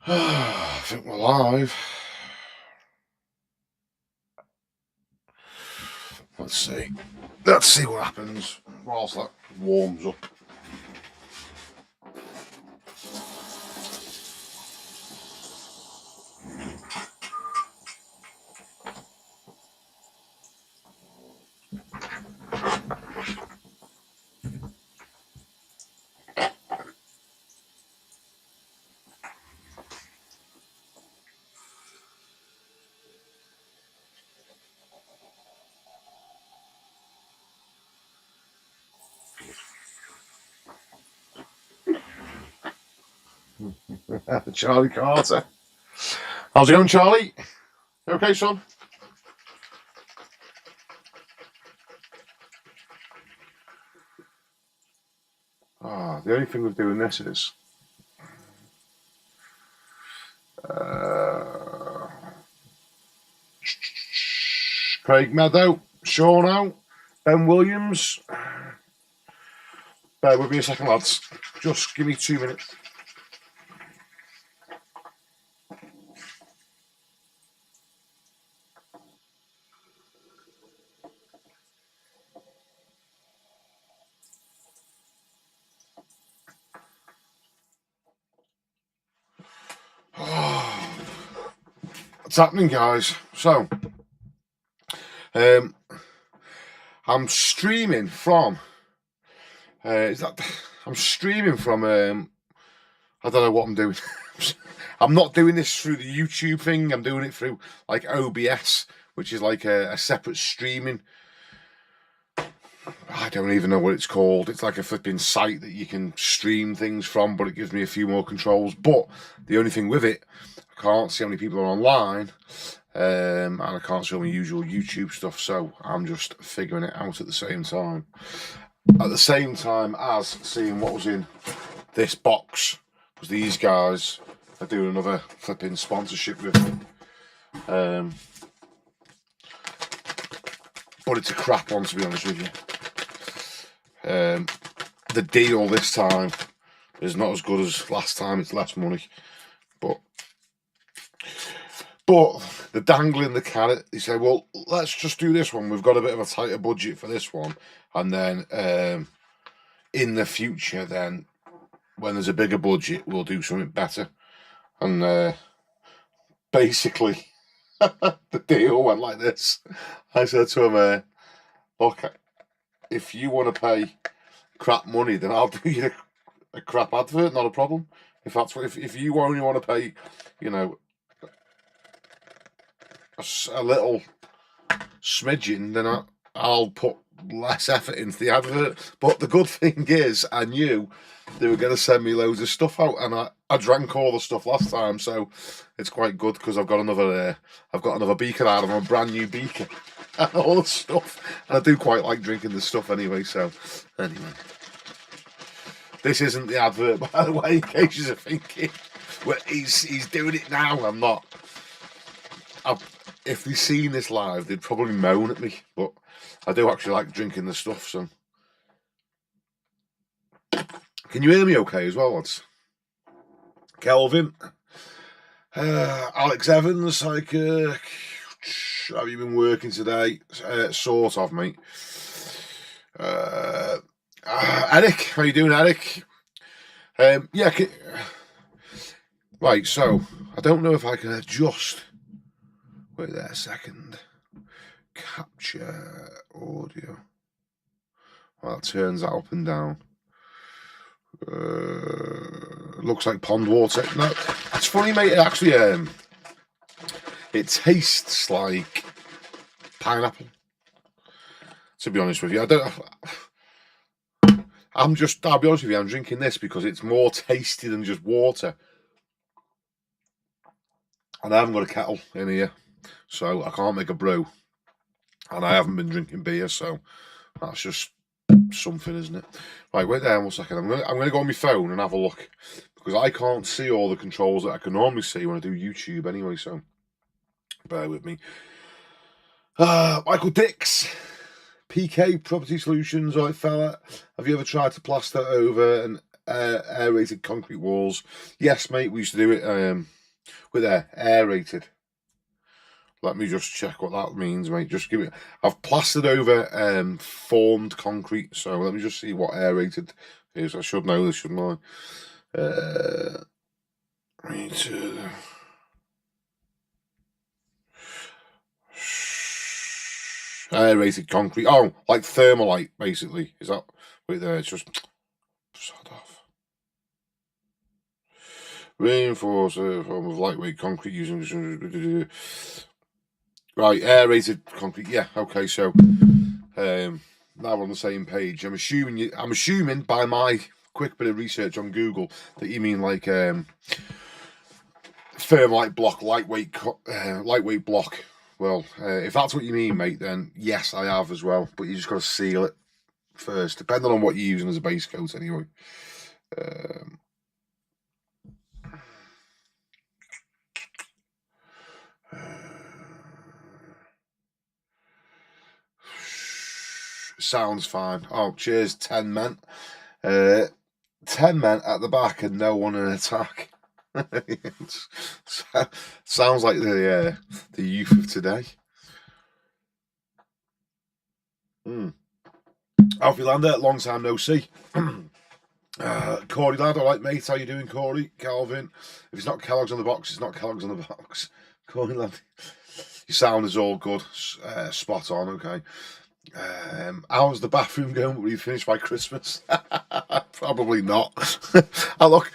I think we're live. Let's see. Let's see what happens whilst that warms up. Charlie Carter. How's it going, Charlie? You okay, son? The only thing with doing this is Craig Meadow, Sean out, Ben Williams. Bear with me a second, lads. Just give me 2 minutes. What's happening, guys? So, I'm streaming from. I'm streaming from. I don't know what I'm doing. I'm not doing this through the YouTube thing. I'm doing it through like OBS, which is like a separate streaming. I don't even know what it's called. It's like a flipping site that you can stream things from, but it gives me a few more controls. But the only thing with it, I can't see how many people are online, and I can't see all my usual YouTube stuff. So I'm just figuring it out at the same time. At the same time as seeing what was in this box, because these guys are doing another flipping sponsorship with me. But it's a crap one, to be honest with you. The deal this time is not as good as last time. It's less money, but they're dangling the carrot. They say, well, let's just do this one. We've got a bit of a tighter budget for this one, and then in the future, then when there's a bigger budget, we'll do something better. And basically, the deal went like this. I said to him, look, if you want to pay crap money, then I'll do you a crap advert, not a problem. If that's what, if you only want to pay, you know, a little smidgen, then I'll put less effort into the advert. But the good thing is, I knew they were going to send me loads of stuff out, and I drank all the stuff last time, so it's quite good because I've got another beaker out of a brand new beaker and all the stuff. And I do quite like drinking the stuff anyway. So anyway, this isn't the advert, by the way, in case you're thinking. Well, he's doing it now. I'm not. If they'd seen this live, they'd probably moan at me, but I do actually like drinking the stuff, so. Can you hear me okay as well, lads? Kelvin, Alex Evans, like, have you been working today? Sort of, mate. Eric, how you doing, Eric? Yeah, right, so, I don't know if I can adjust. Wait there a second. Capture audio. Well, that turns that up and down. Looks like pond water. No, it's funny, mate. It actually, it tastes like pineapple. To be honest with you, I'll be honest with you, I'm drinking this because it's more tasty than just water. And I haven't got a kettle in here, so I can't make a brew. And I haven't been drinking beer, so that's just something, isn't it? Right, wait there 1 second. I'm gonna go on my phone and have a look because I can't see all the controls that I can normally see when I do YouTube anyway. So bear with me. Michael Dix, PK Property Solutions. All right, fella. Have you ever tried to plaster over an aerated concrete walls? Yes, mate. We used to do it. With aerated. Let me just check what that means, mate. Just give it. I've plastered over formed concrete, so let me just see what aerated is. I should know this, shouldn't I? Rated. Aerated concrete. Oh, like thermalite, basically. Is that? Wait there. It's just. Sod off. Reinforced form of lightweight concrete using. Right, aerated concrete. Yeah, okay. So, now we're on the same page. I'm assuming by my quick bit of research on Google that you mean like thermite block, lightweight block. Well, if that's what you mean, mate, then yes, I have as well. But you just got to seal it first, depending on what you're using as a base coat, anyway. Sounds fine. Oh, cheers, 10 men. 10 men at the back and no one in attack. Sounds like the youth of today. Alfie Lander, long time no see. Corey lad, all right, mate. How you doing, Corey? Calvin. If it's not Kellogg's on the box, it's not Kellogg's on the box. Corey lad, your sound is all good. Spot on. Okay. How's the bathroom going? Will you finish by Christmas? Probably not. Oh, look,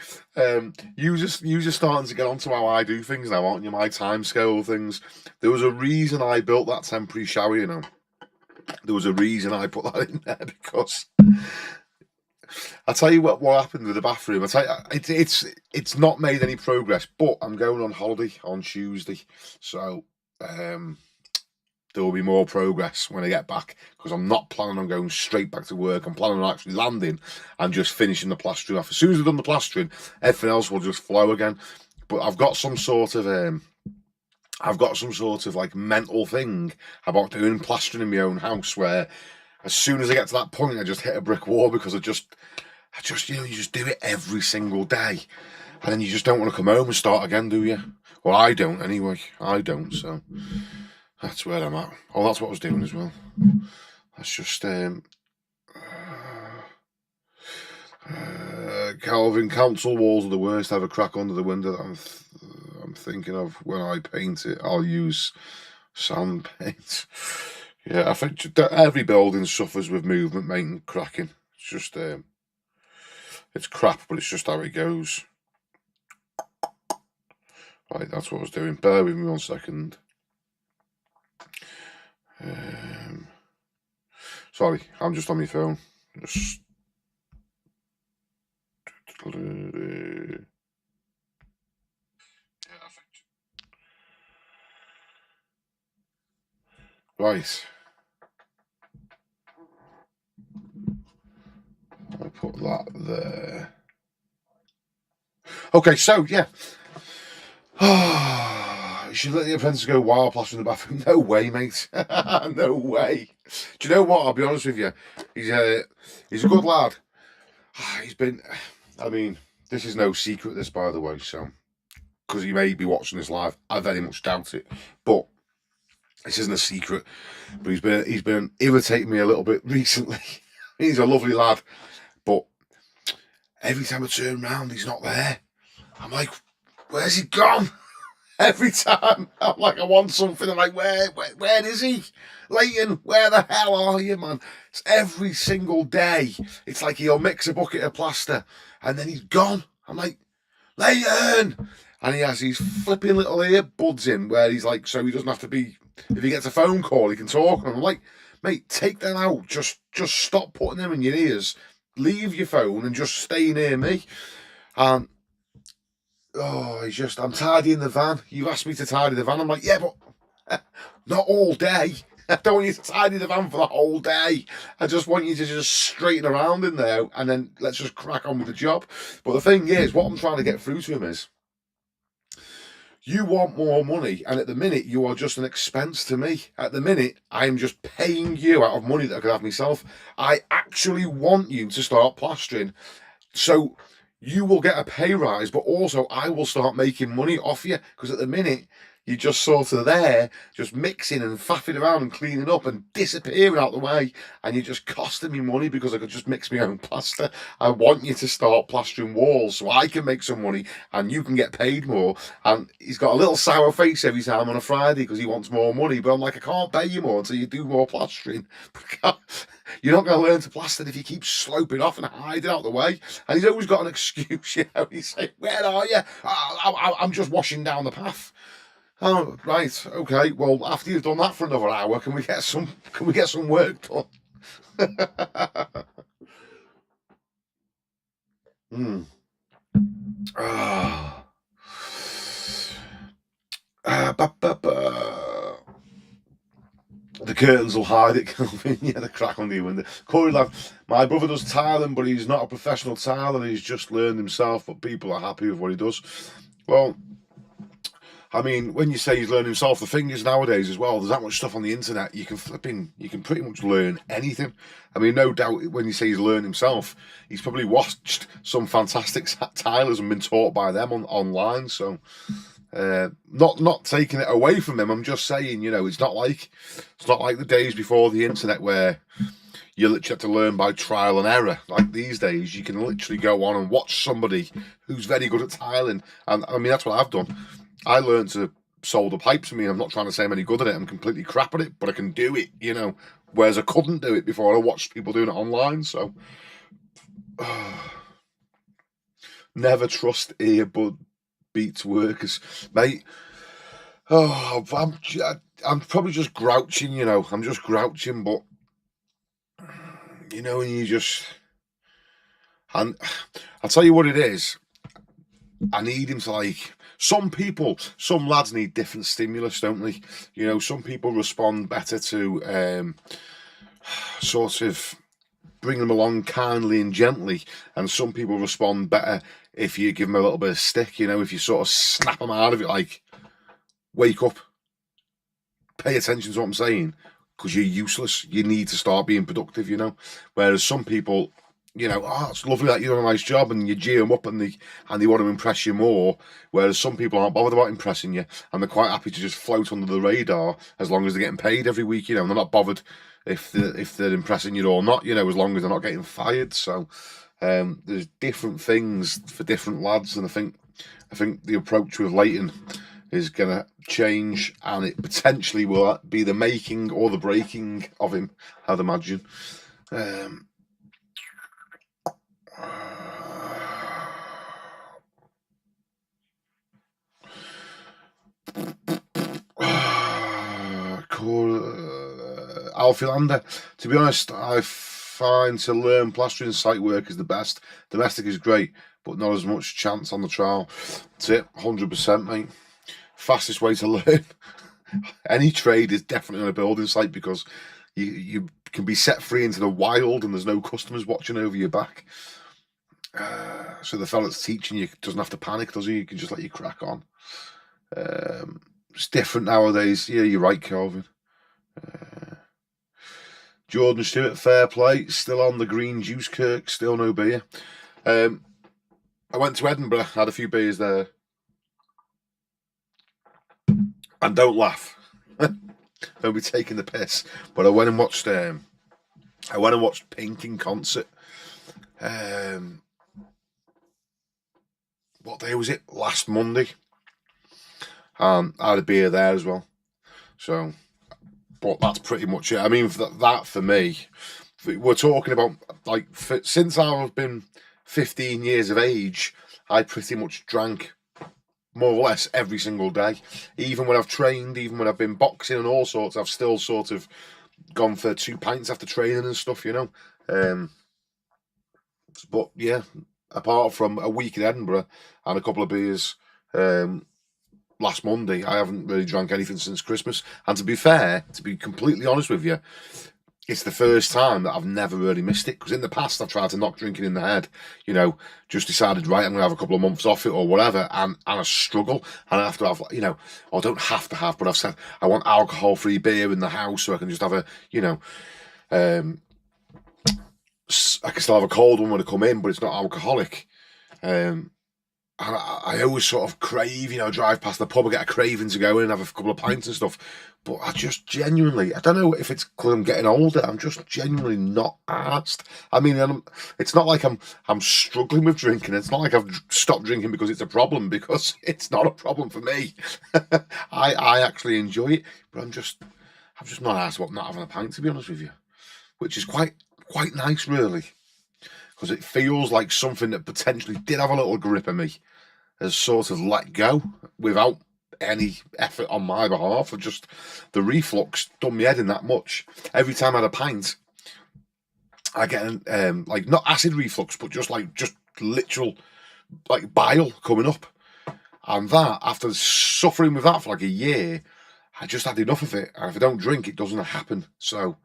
you just starting to get onto how I do things now, aren't you? My time scale things. There was a reason I built that temporary shower, you know. There was a reason I put that in there, because I'll tell you what happened with the bathroom. I tell you, it's not made any progress, but I'm going on holiday on Tuesday, so there will be more progress when I get back, because I'm not planning on going straight back to work. I'm planning on actually landing and just finishing the plastering off. As soon as I've done the plastering, everything else will just flow again. But I've got some sort of like mental thing about doing plastering in my own house, where as soon as I get to that point, I just hit a brick wall, because I just you just do it every single day, and then you just don't want to come home and start again, do you? Well, I don't anyway. I don't. So that's where I'm at. Oh, that's what I was doing as well. That's just Calvin, council walls are the worst. Have a crack under the window that I'm thinking of. When I paint it, I'll use sand paint. Yeah, I think every building suffers with movement, mate, and cracking. It's just it's crap, but it's just how it goes. Right, that's what I was doing. Bear with me 1 second. Sorry, I'm just on my phone. Just... Right. I put that there. Okay, so yeah. You should let the apprentice go wild plastering the bathroom. No way, mate. No way. Do you know what? I'll be honest with you. He's a good lad. He's been. I mean, this is no secret, this, by the way. So, because he may be watching this live, I very much doubt it. But this isn't a secret. But he's been irritating me a little bit recently. He's a lovely lad, but every time I turn round, he's not there. I'm like, where's he gone? Every time I'm like, I want something. I'm like, where is he? Leighton, where the hell are you, man? It's every single day. It's like he'll mix a bucket of plaster and then he's gone. I'm like, Leighton! And he has these flipping little earbuds in where he's like, so he doesn't have to be, if he gets a phone call, he can talk. And I'm like, mate, take them out. Just stop putting them in your ears. Leave your phone and just stay near me. And I'm tidying the van. You've asked me to tidy the van. I'm like, yeah, but not all day. I don't want you to tidy the van for the whole day. I just want you to just straighten around in there and then let's just crack on with the job. But the thing is, what I'm trying to get through to him is, you want more money, and at the minute, you are just an expense to me. At the minute, I'm just paying you out of money that I could have myself. I actually want you to start plastering. So you will get a pay rise, but also I will start making money off you, because at the minute you're just sort of there, just mixing and faffing around and cleaning up and disappearing out the way, and you're just costing me money because I could just mix my own plaster. I want you to start plastering walls so I can make some money and you can get paid more. And he's got a little sour face every time on a Friday because he wants more money, but I'm like, I can't pay you more until you do more plastering. You're not going to learn to plaster if you keep sloping off and hiding out the way. And he's always got an excuse, you know. He's saying, "Where are you? I'm just washing down the path." Oh, right, okay. Well, after you've done that for another hour, can we get some work done? mm. Ah. The curtains will hide it, Kelvin. Yeah, the crack on the window. Corey laughed. My brother does tiling, but he's not a professional tiler. He's just learned himself, but people are happy with what he does. Well, I mean, when you say he's learned himself, the thing is nowadays as well, there's that much stuff on the internet. You can pretty much learn anything. I mean, no doubt when you say he's learned himself, he's probably watched some fantastic tilers and been taught by them online. So, not taking it away from him. I'm just saying, you know, it's not like the days before the internet where you literally have to learn by trial and error. Like these days, you can literally go on and watch somebody who's very good at tiling. And I mean, that's what I've done. I learned to solder pipes. I mean, I'm not trying to say I'm any good at it. I'm completely crap at it, but I can do it, you know. Whereas I couldn't do it before. I watched people doing it online. So, never trust earbud beats workers, mate. Oh, I'm probably just grouching, you know. I'm just grouching, but you know, and you just, and I'll tell you what it is. I need him to, like, some lads need different stimulus, don't they? You know, some people respond better to sort of bring them along kindly and gently, and some people respond better if you give them a little bit of stick, you know, if you sort of snap them out of it, like, wake up, pay attention to what I'm saying, because you're useless. You need to start being productive, you know. Whereas some people, you know, oh, it's lovely that you're doing a nice job, and you gee them up and they want to impress you more. Whereas some people aren't bothered about impressing you, and they're quite happy to just float under the radar as long as they're getting paid every week, you know, and they're not bothered if they're impressing you or not, you know, as long as they're not getting fired. So there's different things for different lads, and I think the approach with Leighton is going to change, and it potentially will be the making or the breaking of him, I'd imagine. Alfie Lander. To be honest, I find to learn plastering site work is the best. Domestic is great, but not as much chance on the trial. That's it, 100%, mate. Fastest way to learn any trade is definitely on a building site, because you can be set free into the wild and there's no customers watching over your back. So the fella that's teaching you doesn't have to panic, does he? You can just let you crack on. It's different nowadays. Yeah, you're right, Kelvin. Jordan Stewart, fair play. Still on the green juice, Kirk. Still no beer. I went to Edinburgh, had a few beers there. And don't laugh. Don't be taking the piss. But I went and watched Pink in concert. What day was it? Last Monday. I had a beer there as well. So, but that's pretty much it. I mean, that for me, we're talking about, like, since I've been 15 years of age, I pretty much drank more or less every single day. Even when I've trained, even when I've been boxing and all sorts, I've still sort of gone for 2 pints after training and stuff, you know. But yeah, apart from a week in Edinburgh and a couple of beers last Monday, I haven't really drank anything since Christmas. And to be fair, to be completely honest with you, it's the first time that I've never really missed it, because in the past I've tried to knock drinking in the head, you know, just decided, right, I'm going to have a couple of months off it or whatever, and I struggle, and I have to have, you know, I don't have to have, but I've said I want alcohol-free beer in the house so I can just have a, you know, I can still have a cold one when I come in, but it's not alcoholic. And I always sort of crave, drive past the pub, I get a craving to go in and have a couple of pints and stuff. But I just genuinely, I don't know if it's because I'm getting older, I'm just genuinely not arsed. I mean, it's not like I'm struggling with drinking. It's not like I've stopped drinking because it's a problem, because it's not a problem for me. I actually enjoy it, but I'm just not arsed about not having a pint, to be honest with you, which is quite nice, really, because it feels like something that potentially did have a little grip of me has sort of let go without any effort on my behalf. Of just the reflux done me head in that much. Every time I had a pint, I get like not acid reflux, but just literal like bile coming up. And that, after suffering with that for like a year, I just had enough of it. And if I don't drink, it doesn't happen. So,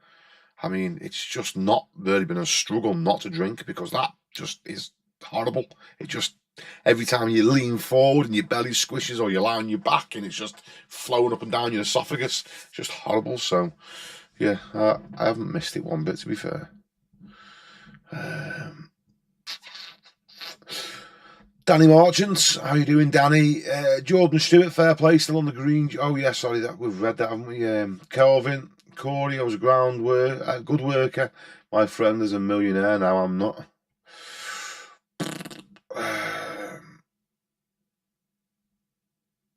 I mean, it's just not really been a struggle not to drink, because that just is horrible. It just, every time you lean forward and your belly squishes, or you lie on your back and it's just flowing up and down your esophagus, it's just horrible. So, yeah, I haven't missed it one bit, to be fair. Danny Marchant, how you doing, Danny? Jordan Stewart, fair play, still on the green. Oh yeah, sorry, that we've read that, haven't we? Kelvin, Corey, I was a good worker. My friend is a millionaire now. I'm not.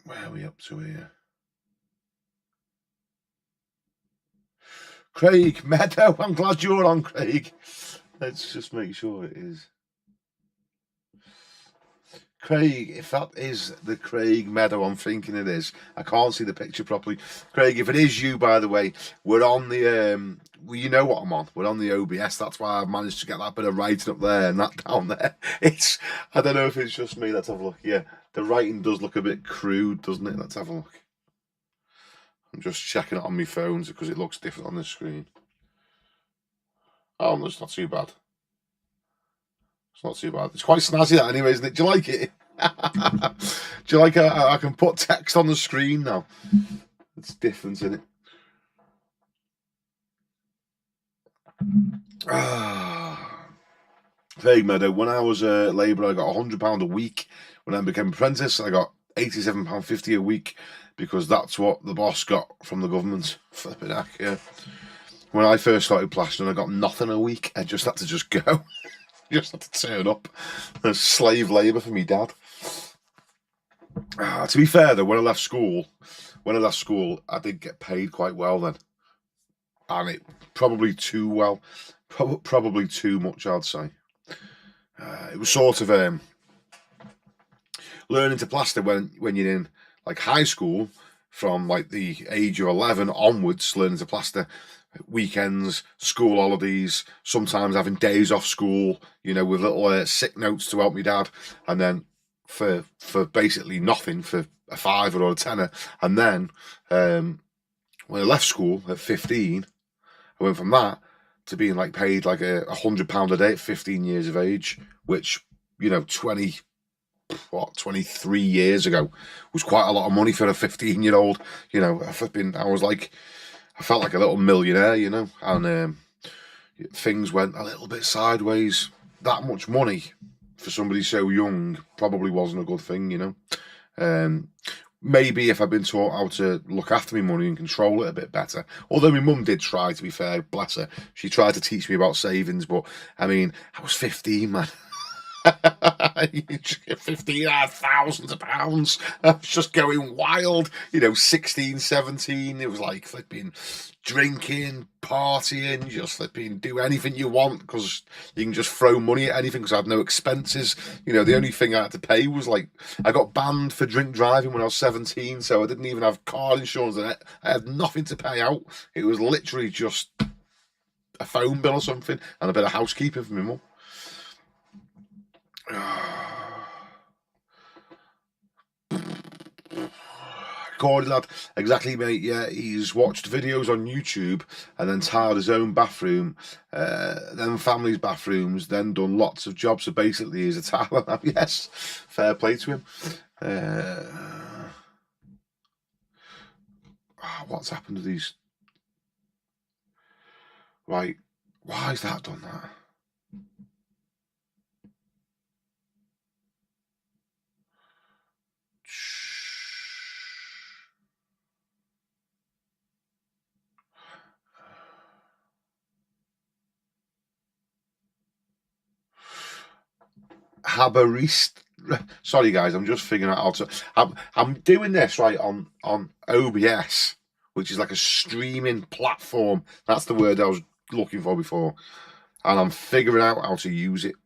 Where are we up to here? Craig Meadow, I'm glad you're on, Craig. Let's just make sure it is. Craig, if that is the Craig Meadow I'm thinking it is, I can't see the picture properly. Craig, if it is you, by the way, we're on the, well, you know what I'm on. We're on the OBS. That's why I've managed to get that bit of writing up there and that down there. I don't know if it's just me. Let's have a look. Yeah, the writing does look a bit crude, doesn't it? Let's have a look. I'm just checking it on my phones because it looks different on the screen. Oh, that's not too bad. It's not too bad. It's quite snazzy, that, anyway, isn't it? Do you like it? Do you like it? I can put text on the screen now. It's different, isn't it? Craig Meadow. When I was a labourer, I got £100 a week. When I became apprentice, I got £87.50 a week, because that's what the boss got from the government. Flipping heck, yeah. When I first started plastering, I got nothing a week. I just had to just go. Just had to turn up. There's slave labour for me dad. To be fair though, when I left school, I did get paid quite well then, and it probably too well, probably too much, I'd say. It was sort of learning to plaster when you're in like high school, from like the age of 11 onwards, learning to plaster. Weekends, school holidays, sometimes having days off school, with little sick notes to help me dad, and then for basically nothing, for a fiver or a tenner. And then when I left school at 15, I went from that to being like paid like £100 a day at 15 years of age, which 23 years ago was quite a lot of money for a 15-year-old. I felt like a little millionaire, and things went a little bit sideways. That much money for somebody so young probably wasn't a good thing. Maybe if I'd been taught how to look after my money and control it a bit better. Although my mum did try, to be fair, bless her. She tried to teach me about savings, but I mean, I was 15, man. You get 15 thousands of pounds. I was just going wild, 16, 17. It was like flipping drinking, partying, just flipping do anything you want, because you can just throw money at anything, because I had no expenses. The only thing I had to pay was like, I got banned for drink driving when I was 17, so I didn't even have car insurance, and I had nothing to pay out. It was literally just a phone bill or something and a bit of housekeeping for my mum. Corey lad, exactly, mate. Yeah, he's watched videos on YouTube and then tiled his own bathroom, then family's bathrooms, then done lots of jobs. So basically, he's a tiler now. Yes, fair play to him. What's happened to these? Right, why has that done that? Habarist. Sorry, guys, I'm just figuring out how to. I'm doing this right on OBS, which is like a streaming platform. That's the word I was looking for before, and I'm figuring out how to use it.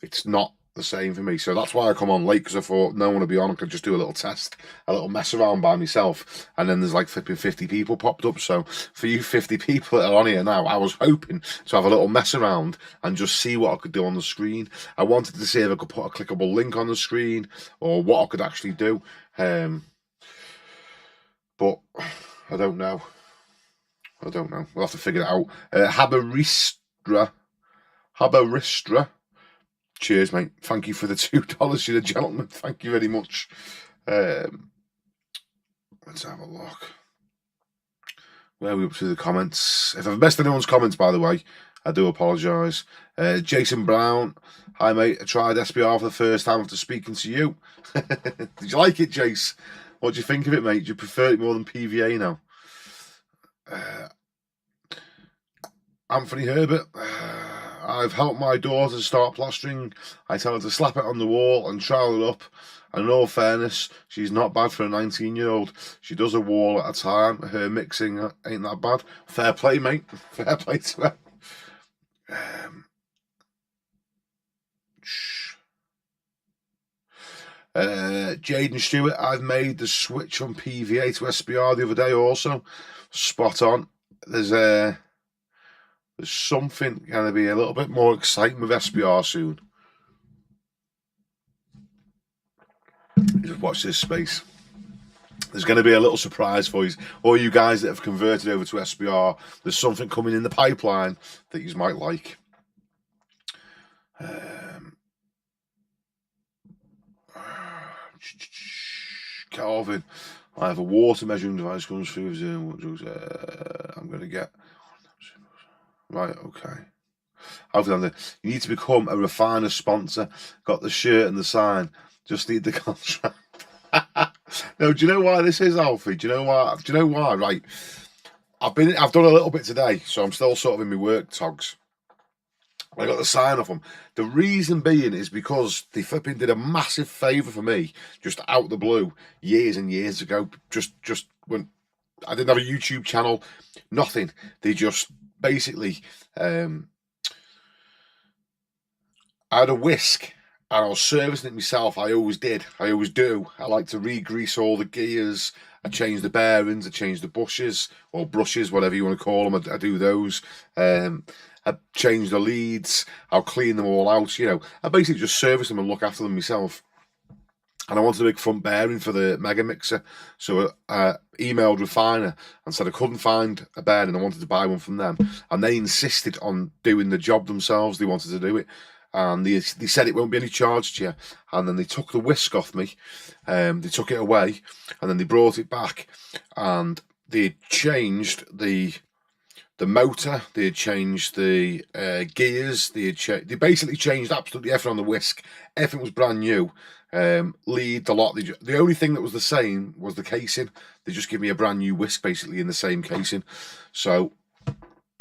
It's not the same for me, so that's why I come on late, because I thought no one would be on. I could just do a little test, a little mess around by myself, and then there's like flipping 50 people popped up. So for you 50 people that are on here now, I was hoping to have a little mess around and just see what I could do on the screen. I wanted to see if I could put a clickable link on the screen or what I could actually do, but I don't know. We'll have to figure it out. Habaristra. Cheers, mate. Thank you for the $2. You're a gentleman. Thank you very much. Let's have a look. Where are we up to the comments? If I've missed anyone's comments, by the way, I do apologise. Jason Brown. Hi, mate. I tried SBR for the first time after speaking to you. Did you like it, Jace? What do you think of it, mate? Do you prefer it more than PVA now? Anthony Herbert. I've helped my daughter start plastering. I tell her to slap it on the wall and trowel it up. And in all fairness, she's not bad for a 19-year-old. She does a wall at a time. Her mixing ain't that bad. Fair play, mate. Fair play to her. Jaden Stewart, I've made the switch from PVA to SBR the other day also. Spot on. There's something going to be a little bit more exciting with SBR soon. Just watch this space. There's going to be a little surprise for you. All you guys that have converted over to SBR, there's something coming in the pipeline that you might like. Calvin, I have a water measuring device comes through. I'm going to get... Right, okay. You need to become a Refina sponsor. Got the shirt and the sign. Just need the contract. No, do you know why this is, Alfie? Do you know why? Do you know why? Right. I've done a little bit today, so I'm still sort of in my work togs. I got the sign off them. The reason being is because they flipping did a massive favour for me, just out the blue, years and years ago. Just when I didn't have a YouTube channel, nothing. They just basically, I had a whisk and I was servicing it myself. I always did. I always do. I like to re-grease all the gears. I change the bearings. I change the bushes or brushes, whatever you want to call them. I do those. I change the leads. I'll clean them all out. You know, I basically just service them and look after them myself. And I wanted a big front bearing for the Mega Mixer. So I emailed Refina and said I couldn't find a bearing. I wanted to buy one from them. And they insisted on doing the job themselves. They wanted to do it. And they said it won't be any charge to you. And then they took the whisk off me. They took it away. And then they brought it back. And they changed the motor, they had changed the gears, they basically changed absolutely everything on the whisk. Everything was brand new. Lead, the lot. The only thing that was the same was the casing. They just give me a brand new whisk basically in the same casing. So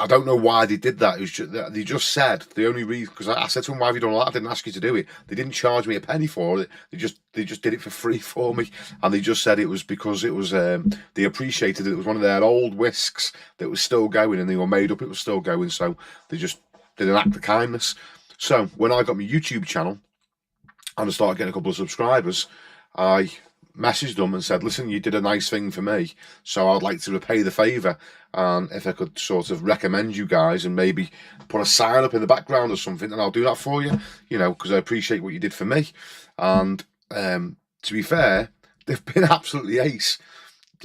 I don't know why they did that. It was just, they just said the only reason, because I said to them, why have you done that? I didn't ask you to do it. They didn't charge me a penny for it. They just did it for free for me, and they just said it was because it was they appreciated it. It was one of their old whisks that was still going, and they were made up. It was still going, so they just did an act of kindness. So when I got my YouTube channel and I started getting a couple of subscribers, I messaged them and said, listen, you did a nice thing for me, so I'd like to repay the favour, and if I could sort of recommend you guys and maybe put a sign up in the background or something, and I'll do that for you, you know, because I appreciate what you did for me. And to be fair, they've been absolutely ace.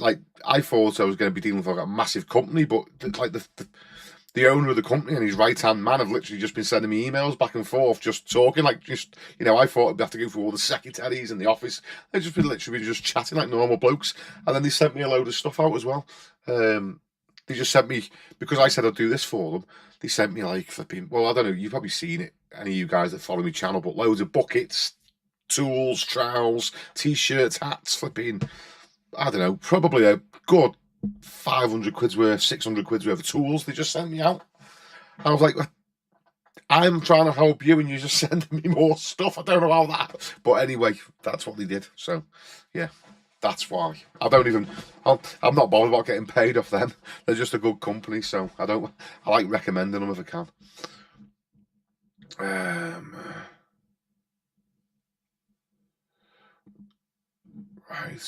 Like, I thought I was going to be dealing with like a massive company, but like the owner of the company and his right-hand man have literally just been sending me emails back and forth, just talking, like, just, you know, I thought I'd have to go through all the secretaries in the office. They've just been literally just chatting like normal blokes. And then they sent me a load of stuff out as well. They just sent me, because I said I'd do this for them, they sent me like flipping, well, I don't know, you've probably seen it, any of you guys that follow my channel, but loads of buckets, tools, trowels, t-shirts, hats, flipping, I don't know, probably a good 500 quid's worth, 600 quid's worth of tools they just sent me out. I was like, I'm trying to help you and you're just sending me more stuff. I don't know how that. But anyway, that's what they did. So, yeah, that's why. I'm not bothered about getting paid off them. They're just a good company. So I like recommending them if I can. Right.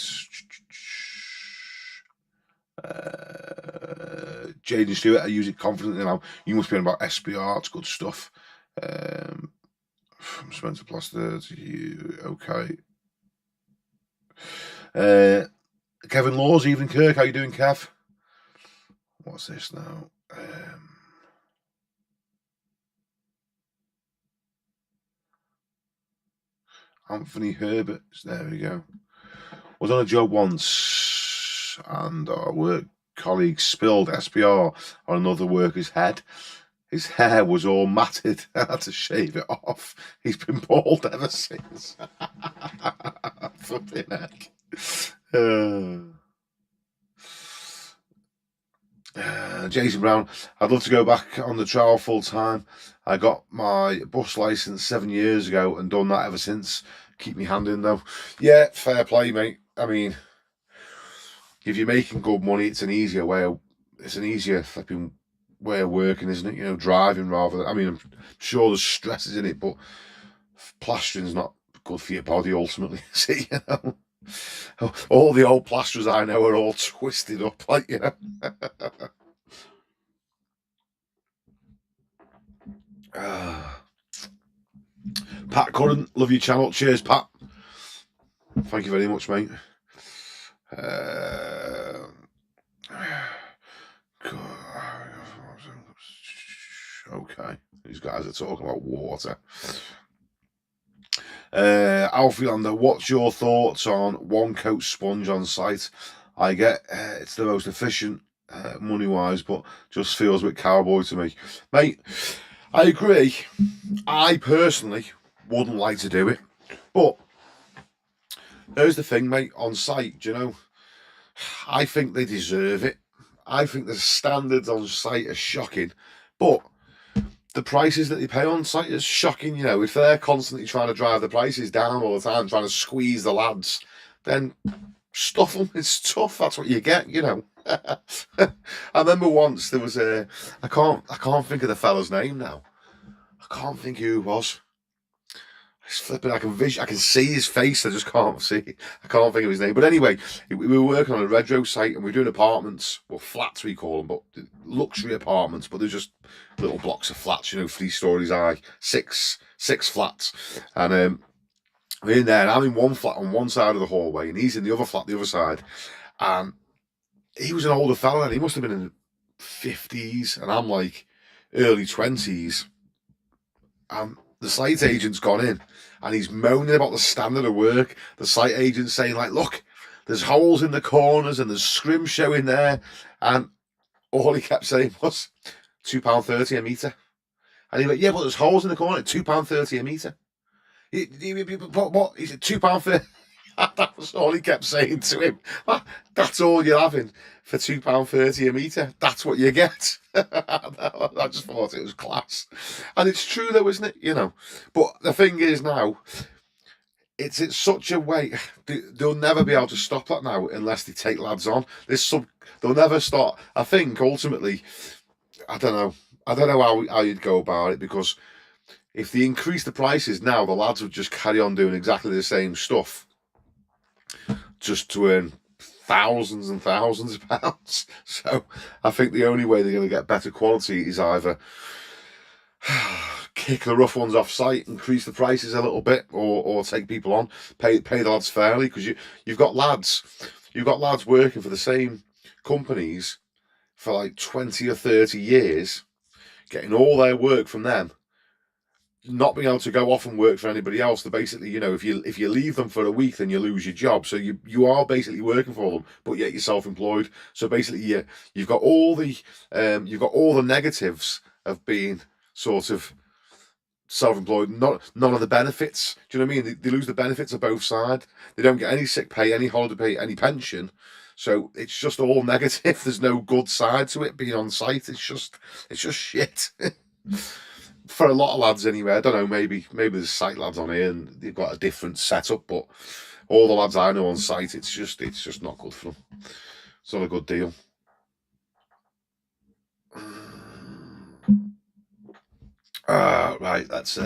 Jaden Stewart, I use it confidently now. You must be on about SBR, it's good stuff. From Spencer Plaster to you, okay. Kevin Laws, Evening Kirk, how you doing, Kev? What's this now? Anthony Herbert, there we go. Was on a job once and our work colleague spilled SPR on another worker's head. His hair was all matted. I had to shave it off. He's been bald ever since. Flipping heck. Jason Brown, I'd love to go back on the trial full time. I got my bus license 7 years ago and done that ever since. Keep me hand in though. Yeah, fair play, mate. I mean, if you're making good money, it's an easier flipping way of working, isn't it? You know, driving rather than, I mean, I'm sure there's stresses in it, but plastering's not good for your body ultimately. See, you know, all the old plasterers I know are all twisted up, like, you know. Pat Curran, love your channel. Cheers, Pat. Thank you very much, mate. Okay, these guys are talking about water. Alfie Lander, what's your thoughts on one coat sponge on site? I get it's the most efficient money wise, but just feels a bit cowboy to me, mate. I agree. I personally wouldn't like to do it, but there's the thing, mate. On site, you know, I think they deserve it. I think the standards on site are shocking, but the prices that they pay on site is shocking. You know, if they're constantly trying to drive the prices down all the time, trying to squeeze the lads, then stuff them. It's tough. That's what you get, you know. I remember once there was I can't think of the fella's name now. I can't think who it was. It's flipping. I can see his face. I just can't see. I can't think of his name. But anyway, we were working on a retro site and we were doing apartments, well, flats we call them, but luxury apartments. But they're just little blocks of flats, you know, 3 stories high, six flats, and we're in there. And I'm in one flat on one side of the hallway, and he's in the other flat, the other side. And he was an older fella, and he must have been in the 50s, and I'm like early 20s. And the site agent's gone in and he's moaning about the standard of work. The site agent's saying, like, look, there's holes in the corners and there's scrim showing there. And all he kept saying was £2.30 a metre. And he went, yeah, but there's holes in the corner, £2.30 a metre. What? He said £2.30. That was all he kept saying to him. That's all you're having for £2.30 a metre. That's what you get. I just thought it was class. And it's true though, isn't it? You know. But the thing is now, it's such a way. They'll never be able to stop that now unless they take lads on. They'll never stop. I think ultimately, I don't know how you'd go about it, because if they increase the prices now, the lads would just carry on doing exactly the same stuff, just to earn thousands and thousands of pounds. So I think the only way they're going to get better quality is either kick the rough ones off site, increase the prices a little bit, or take people on, pay the lads fairly, because you've got lads working for the same companies for like 20 or 30 years, getting all their work from them, not being able to go off and work for anybody else. They're basically, you know, if you leave them for a week, then you lose your job. So you are basically working for them, but yet you're self-employed. So basically, you've got all the negatives of being sort of self-employed. None of the benefits. Do you know what I mean? They lose the benefits of both sides. They don't get any sick pay, any holiday pay, any pension. So it's just all negative. There's no good side to it being on site. It's just shit. for a lot of lads anyway. I don't know, maybe there's site lads on here and they've got a different setup, but all the lads I know on site, it's just not good for them. It's not a good deal. Right, let's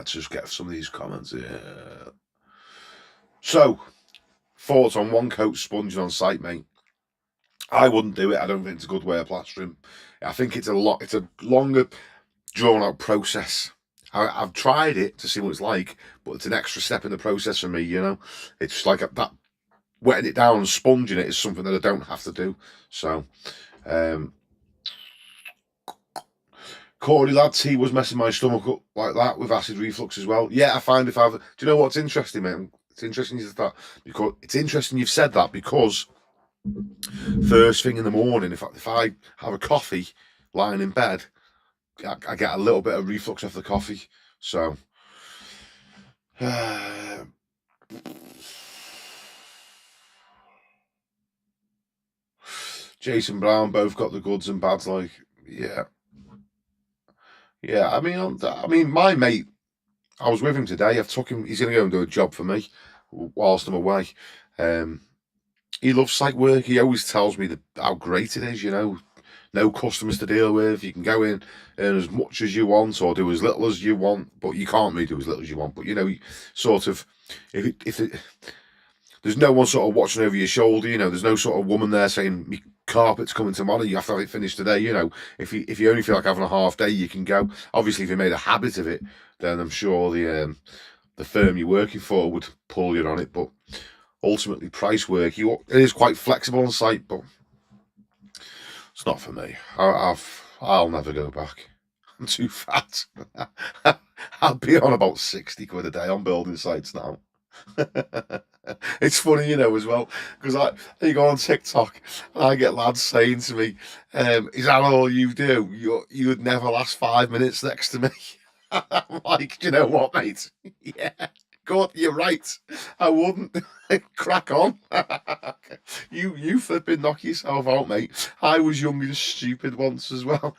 just get some of these comments here. So, thoughts on one coat sponging on site, mate? I wouldn't do it. I don't think it's a good way of plastering. I think it's a longer, drawn out process. I've tried it to see what it's like, but it's an extra step in the process for me. You know, it's like that wetting it down and sponging it is something that I don't have to do. So, Corey lads, he was messing my stomach up like that with acid reflux as well. Yeah, I find if I've. Do you know what's interesting, mate? It's interesting you said that because it's interesting you've said that because first thing in the morning, if I have a coffee lying in bed, I get a little bit of reflux off the coffee. So, Jason Brown both got the goods and bads. Like, yeah. I mean, my mate. I was with him today. I've took him. He's going to go and do a job for me whilst I'm away. He loves site work. He always tells me how great it is. You know, no customers to deal with. You can go in, earn as much as you want, or do as little as you want. But you can't really do as little as you want. But you know, sort of, there's no one sort of watching over your shoulder. You know, there's no sort of woman there saying your carpet's coming tomorrow. You have to have it finished today. You know, if you only feel like having a half day, you can go. Obviously, if you made a habit of it, then I'm sure the firm you're working for would pull you on it. But ultimately, price work, it is quite flexible on site, but it's not for me. I'll never go back. I'm too fat. I'll be on about 60 quid a day on building sites now. It's funny, you know, as well, because I go on TikTok and I get lads saying to me, is that all you do? You would never last 5 minutes next to me. I'm like, do you know what, mate? Yeah, God, you're right. I wouldn't. Crack on. You flipping knock yourself out, mate. I was young and stupid once as well.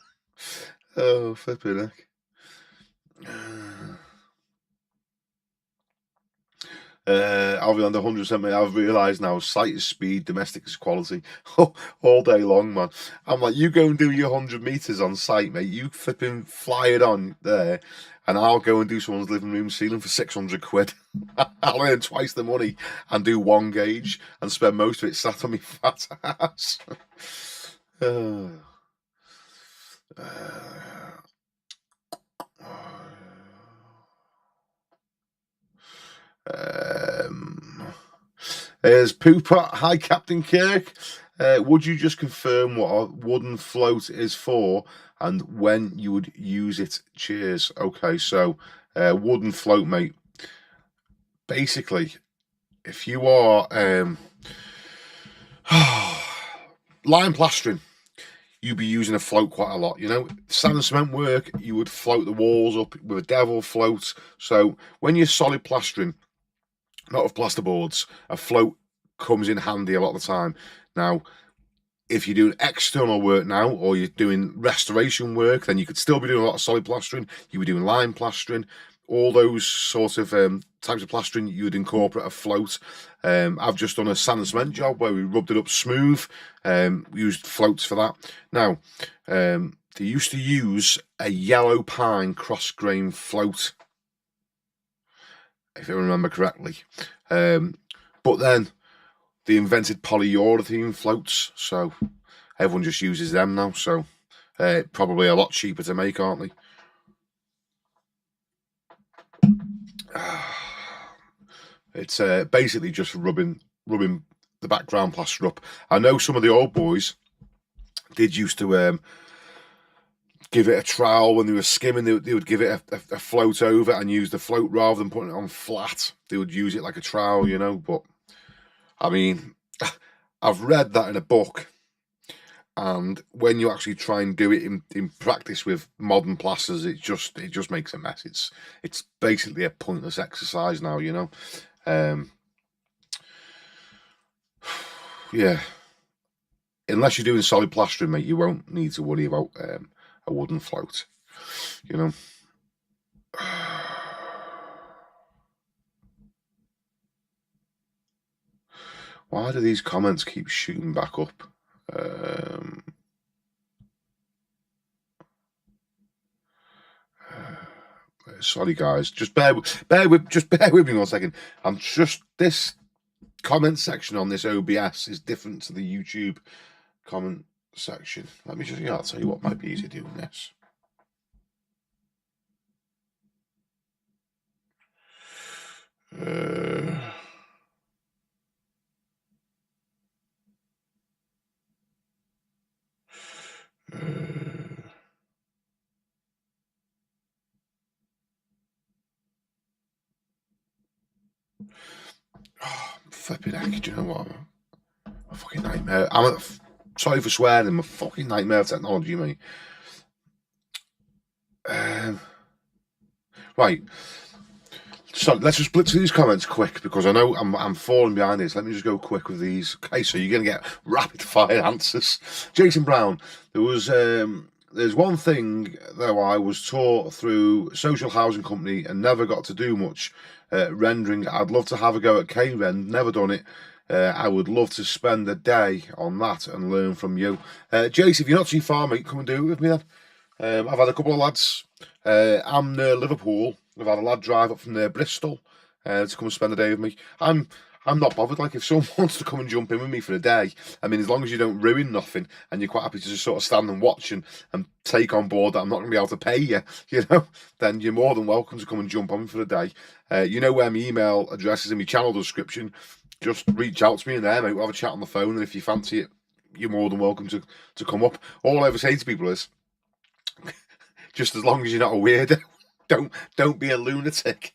Oh, flipping heck. I'll be on the 100%, mate. I've realised now site is speed, domestic is quality. All day long, man. I'm like, you go and do your 100 metres on site, mate. You flipping fly it on there, and I'll go and do someone's living room ceiling for 600 quid. I'll earn twice the money and do one gauge and spend most of it sat on my fat ass. There's Pooper. Hi, Captain Kirk. Would you just confirm what a wooden float is for and when you would use it? Cheers. Okay, so wooden float, mate. Basically, if you are lime plastering, you'd be using a float quite a lot. You know, sand and cement work, you would float the walls up with a devil float. So when you're solid plastering, not of plasterboards, a float comes in handy a lot of the time. Now, if you're doing external work now or you're doing restoration work, then you could still be doing a lot of solid plastering. You were doing lime plastering, all those sort of types of plastering. You would incorporate a float. I've just done a sand and cement job where we rubbed it up smooth. We used floats for that. Now, they used to use a yellow pine cross grain float, if I remember correctly. But then they invented polyurethane floats, so everyone just uses them now. So probably a lot cheaper to make, aren't they? It's basically just rubbing the background plaster up. I know some of the old boys did used to give it a trowel when they were skimming. They would give it a float over and use the float rather than putting it on flat. They would use it like a trowel, you know. But I mean, I've read that in a book, and when you actually try and do it in practice with modern plasters, it just makes a mess. It's basically a pointless exercise now, you know. Yeah, unless you're doing solid plastering, mate, you won't need to worry about a wooden float. you know. Why do these comments keep shooting back up? Sorry, guys. Just bear with me 1 second. This comment section on this OBS is different to the YouTube comment section. Let me just, I'll tell you what might be easy doing this. Flipping heck, do you know what? A fucking nightmare. Sorry for swearing, I'm a fucking nightmare of technology, mate. Right. So let's just blitz through these comments quick because I know I'm falling behind this. Let me just go quick with these. Okay, so you're gonna get rapid fire answers. Jason Brown, there's one thing though I was taught through social housing company and never got to do much rendering. I'd love to have a go at K-Rend, never done it. I would love to spend a day on that and learn from you. Jason, if you're not too far, mate, come and do it with me then. I've had a couple of lads. I'm near Liverpool. I've had a lad drive up from near Bristol to come and spend the day with me. I'm not bothered. Like, if someone wants to come and jump in with me for a day, I mean, as long as you don't ruin nothing and you're quite happy to just sort of stand and watch and take on board that I'm not going to be able to pay you, then you're more than welcome to come and jump on for a day. You know where my email address is in my channel description. Just reach out to me in there, mate. We'll have a chat on the phone, and if you fancy it, you're more than welcome to come up. All I ever say to people is, just as long as you're not a weirdo, don't be a lunatic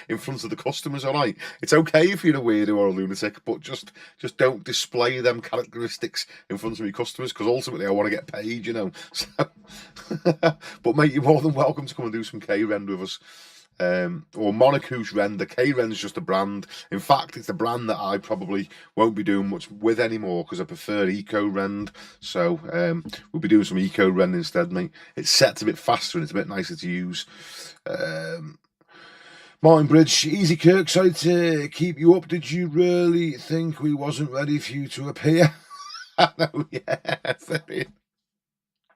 in front of the customers, all right? It's okay if you're a weirdo or a lunatic, but just don't display them characteristics in front of your customers, because ultimately I want to get paid, So, but mate, you're more than welcome to come and do some K-Rend with us. Or Monocouche Render. K-Rend's just a brand. In fact, it's a brand that I probably won't be doing much with anymore because I prefer Eco Rend. So we'll be doing some Eco Rend instead, mate. It sets a bit faster and it's a bit nicer to use. Martin Bridge, Easy Kirk, sorry to keep you up. Did you really think we wasn't ready for you to appear? I know, yeah.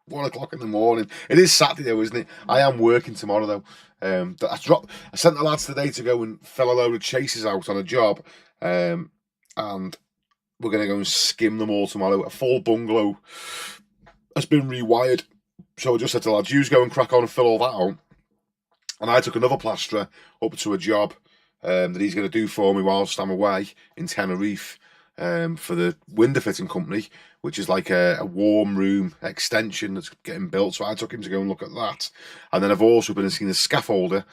1 o'clock in the morning. It is Saturday though, isn't it? I am working tomorrow though. I sent the lads today to go and fill a load of chases out on a job, and we're going to go and skim them all tomorrow. A full bungalow has been rewired, so I just said to the lads, you go and crack on and fill all that out. And I took another plasterer up to a job that he's going to do for me whilst I'm away in Tenerife. For the window fitting company, which is like a warm room extension that's getting built. So I took him to go and look at that. And then I've also been and seen a scaffolder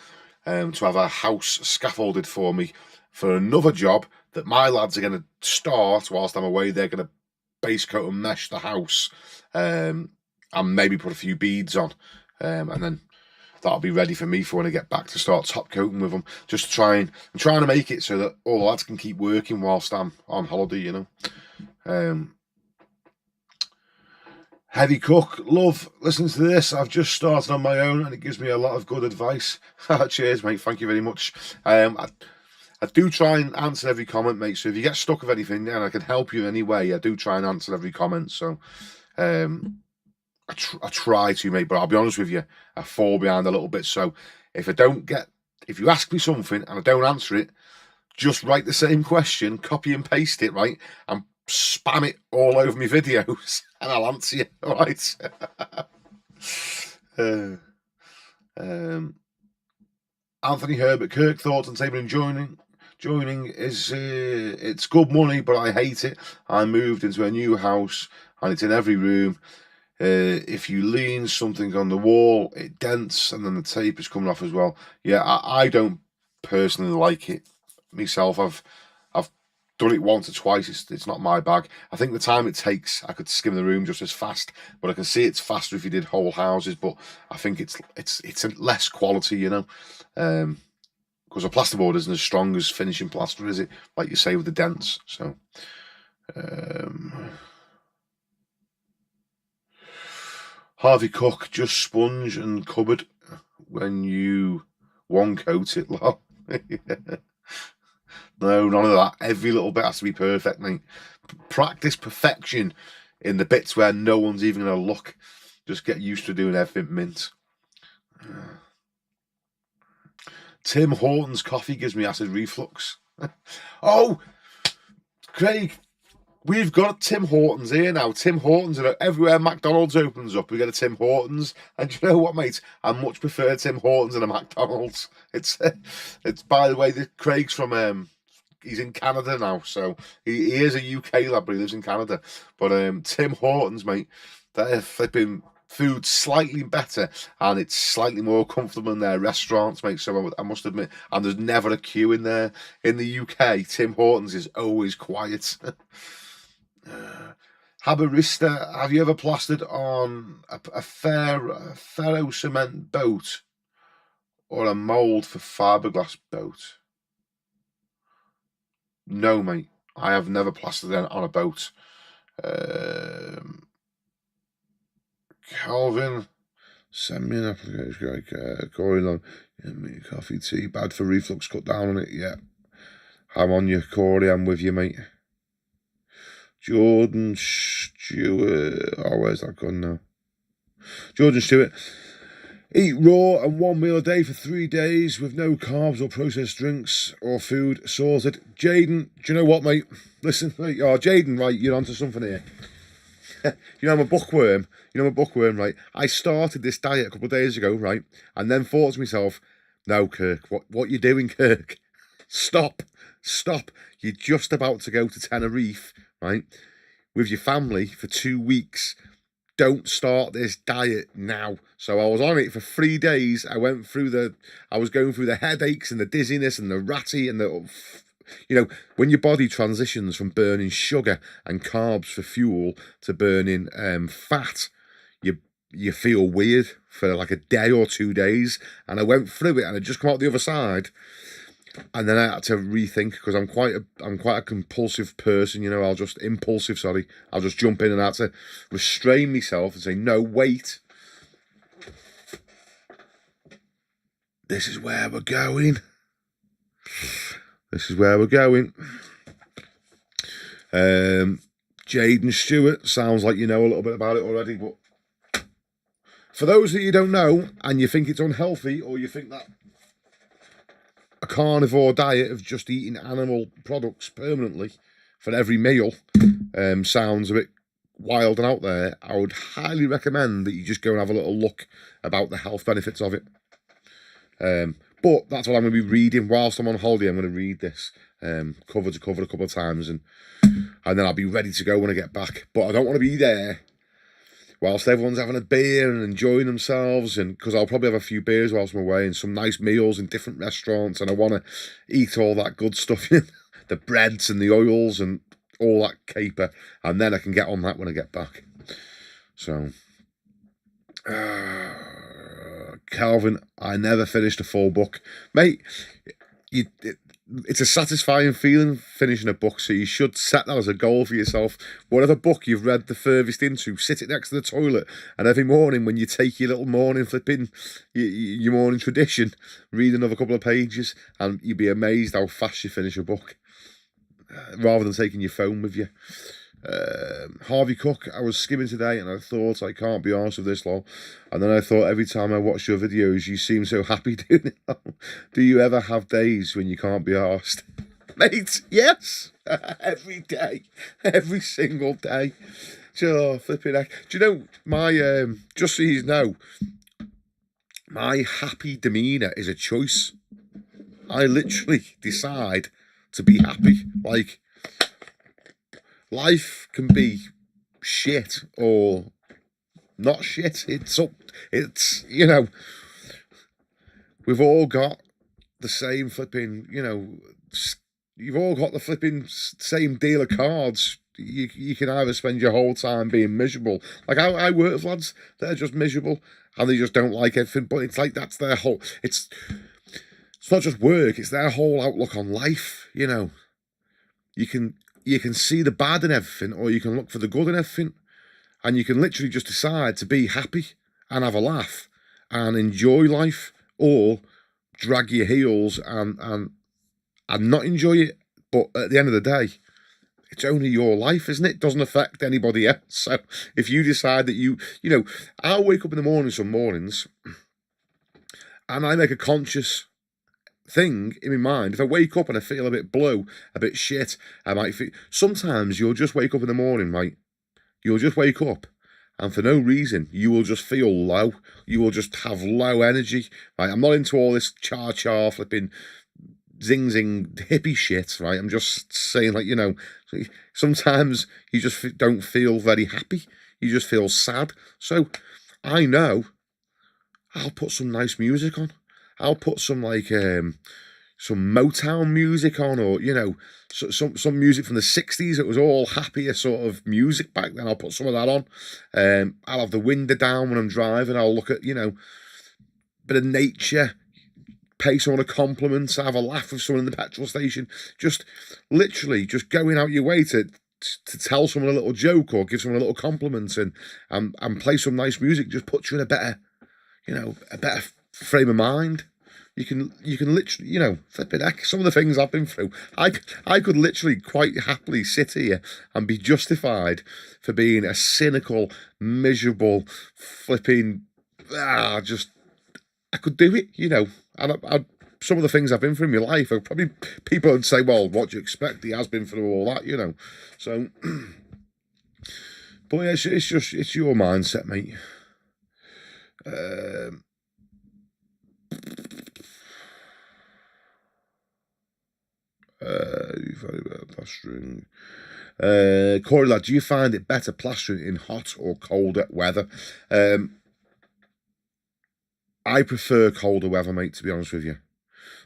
to have a house scaffolded for me for another job that my lads are going to start whilst I'm away. They're going to base coat and mesh the house and maybe put a few beads on. And then that'll be ready for me for when I get back to start top coating with them. Just I'm trying to make it so that all the lads can keep working whilst I'm on holiday, Heavy Cook, love listening to this. I've just started on my own and it gives me a lot of good advice. Cheers, mate. Thank you very much. I do try and answer every comment, mate. So if you get stuck with anything and I can help you in any way, I do try and answer every comment. So I try to, mate, but I'll be honest with you, I fall behind a little bit. So if you ask me something and I don't answer it, just write the same question, copy and paste it, right, and spam it all over my videos, and I'll answer you. All right. Anthony Herbert Kirk, thoughts on table and joining is it's good money, but I hate it. I moved into a new house and it's in every room. If you lean something on the wall, it dents, and then the tape is coming off as well. Yeah, I don't personally like it myself. I've done it once or twice. It's not my bag. I think the time it takes, I could skim the room just as fast, but I can see it's faster if you did whole houses. But I think it's a less quality, because a plasterboard isn't as strong as finishing plaster, is it? Like you say with the dents. So. Harvey Cook, just sponge and cupboard when you one coat it, lol. No, none of that. Every little bit has to be perfect, mate. Practice perfection in the bits where no one's even going to look. Just get used to doing everything mint. Tim Hortons coffee gives me acid reflux. Oh, Craig, we've got Tim Hortons here now. Tim Hortons, everywhere McDonald's opens up, we get a Tim Hortons. And you know what, mate? I much prefer Tim Hortons than a McDonald's. It's by the way, Craig's from he's in Canada now, so he is a UK lad, but he lives in Canada. But Tim Hortons, mate, they're flipping food slightly better, and it's slightly more comfortable than their restaurants, mate. So I must admit, and there's never a queue in there. In the UK, Tim Hortons is always quiet. Habarista, have you ever plastered on a ferro cement boat or a mould for fiberglass boat? No, mate. I have never plastered on a boat. Calvin, send me an application. Going on. Me coffee, tea, bad for reflux. Cut down on it. Yeah, I'm on you, Corey. I'm with you, mate. Jordan Stewart. Oh, where's that gone now? Jordan Stewart. Eat raw and one meal a day for 3 days with no carbs or processed drinks or food. Sorted. Jaden, do you know what, mate? Listen, mate. Oh, Jaden, right, you're onto something here. You know, I'm a bookworm. Right? I started this diet a couple of days ago, right? And then thought to myself, no, Kirk, what you doing, Kirk? Stop. You're just about to go to Tenerife, right? With your family for 2 weeks. Don't start this diet now. So I was on it for 3 days. I was going through the headaches and the dizziness and the ratty and the... You know, when your body transitions from burning sugar and carbs for fuel to burning fat, you feel weird for like a day or 2 days. And I went through it and I just come out the other side. And then I had to rethink because I'm quite a compulsive person, you know. I'll just jump in, and I had to restrain myself and say, no, wait. This is where we're going. Jaden Stewart, sounds like you know a little bit about it already, but for those that you don't know and you think it's unhealthy, or you think that a carnivore diet of just eating animal products permanently for every meal sounds a bit wild and out there, I would highly recommend that you just go and have a little look about the health benefits of it. But that's what I'm going to be reading whilst I'm on holiday. I'm going to read this cover to cover a couple of times, and then I'll be ready to go when I get back. But I don't want to be there whilst everyone's having a beer and enjoying themselves, and because I'll probably have a few beers whilst I'm away and some nice meals in different restaurants, and I want to eat all that good stuff, the breads and the oils and all that caper, and then I can get on that when I get back. So, Calvin, I never finished a full book, mate. It's a satisfying feeling finishing a book, so you should set that as a goal for yourself. Whatever book you've read the furthest into, sit it next to the toilet, and every morning when you take your little morning your morning tradition, read another couple of pages, and you'd be amazed how fast you finish a book, rather than taking your phone with you. Harvey Cook, I was skimming today and I thought, I can't be arsed with this long. And then I thought, every time I watch your videos, you seem so happy doing it. Do you ever have days when you can't be arsed? Mate, yes. Every day. Every single day. So, flipping heck. Do you know, my, just so you know, my happy demeanour is a choice. I literally decide to be happy. Like, life can be shit or not shit. It's, you know, we've all got the same flipping, you know, you've all got the flipping same deal of cards. You can either spend your whole time being miserable. Like I work with lads that are just miserable and they just don't like everything, but it's like that's their whole, it's not just work, it's their whole outlook on life, you know. You can see the bad in everything, or you can look for the good in everything. And you can literally just decide to be happy and have a laugh and enjoy life, or drag your heels and not enjoy it. But at the end of the day, it's only your life, isn't it? It doesn't affect anybody else. So if you decide that I'll wake up in the morning some mornings and I make a conscious thing in my mind. If I wake up and I feel a bit blue, a bit shit, I might feel. Sometimes you'll just wake up in the morning, right? You'll just wake up, and for no reason, you will just feel low. You will just have low energy. Right? I'm not into all this cha-cha flipping zing hippie shit, right? I'm just saying, like, sometimes you just don't feel very happy. You just feel sad. So I know I'll put some nice music on. I'll put some some Motown music on, or some music from the 60s. It was all happier sort of music back then. I'll put some of that on. I'll have the window down when I'm driving. I'll look at bit of nature, pay someone a compliment, have a laugh with someone in the petrol station. Just literally just going out your way to tell someone a little joke or give someone a little compliment and play some nice music just puts you in a better frame of mind. You can literally, flipping heck, some of the things I've been through, I could literally quite happily sit here and be justified for being a cynical, miserable, flipping, I could do it, and some of the things I've been through in my life, probably people would say, well, what do you expect? He has been through all that, so, but yeah, it's your mindset, mate. Plastering. Corey lad, do you find it better plastering in hot or colder weather? I prefer colder weather, mate, to be honest with you.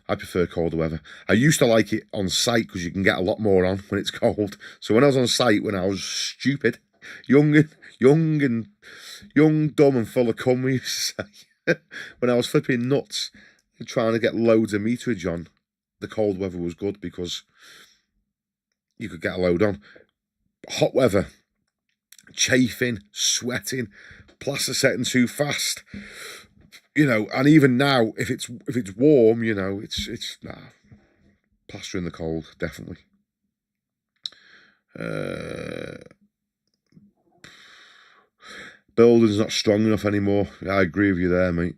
I prefer colder weather. I used to like it on site because you can get a lot more on when it's cold. So when I was on site, when I was stupid, young, dumb and full of cum, we used to say, when I was flipping nuts trying to get loads of meterage on, the cold weather was good because you could get a load on. Hot weather, chafing, sweating, plaster setting too fast, and even now, if it's warm, it's plaster in the cold, definitely. Building's not strong enough anymore. I agree with you there, mate.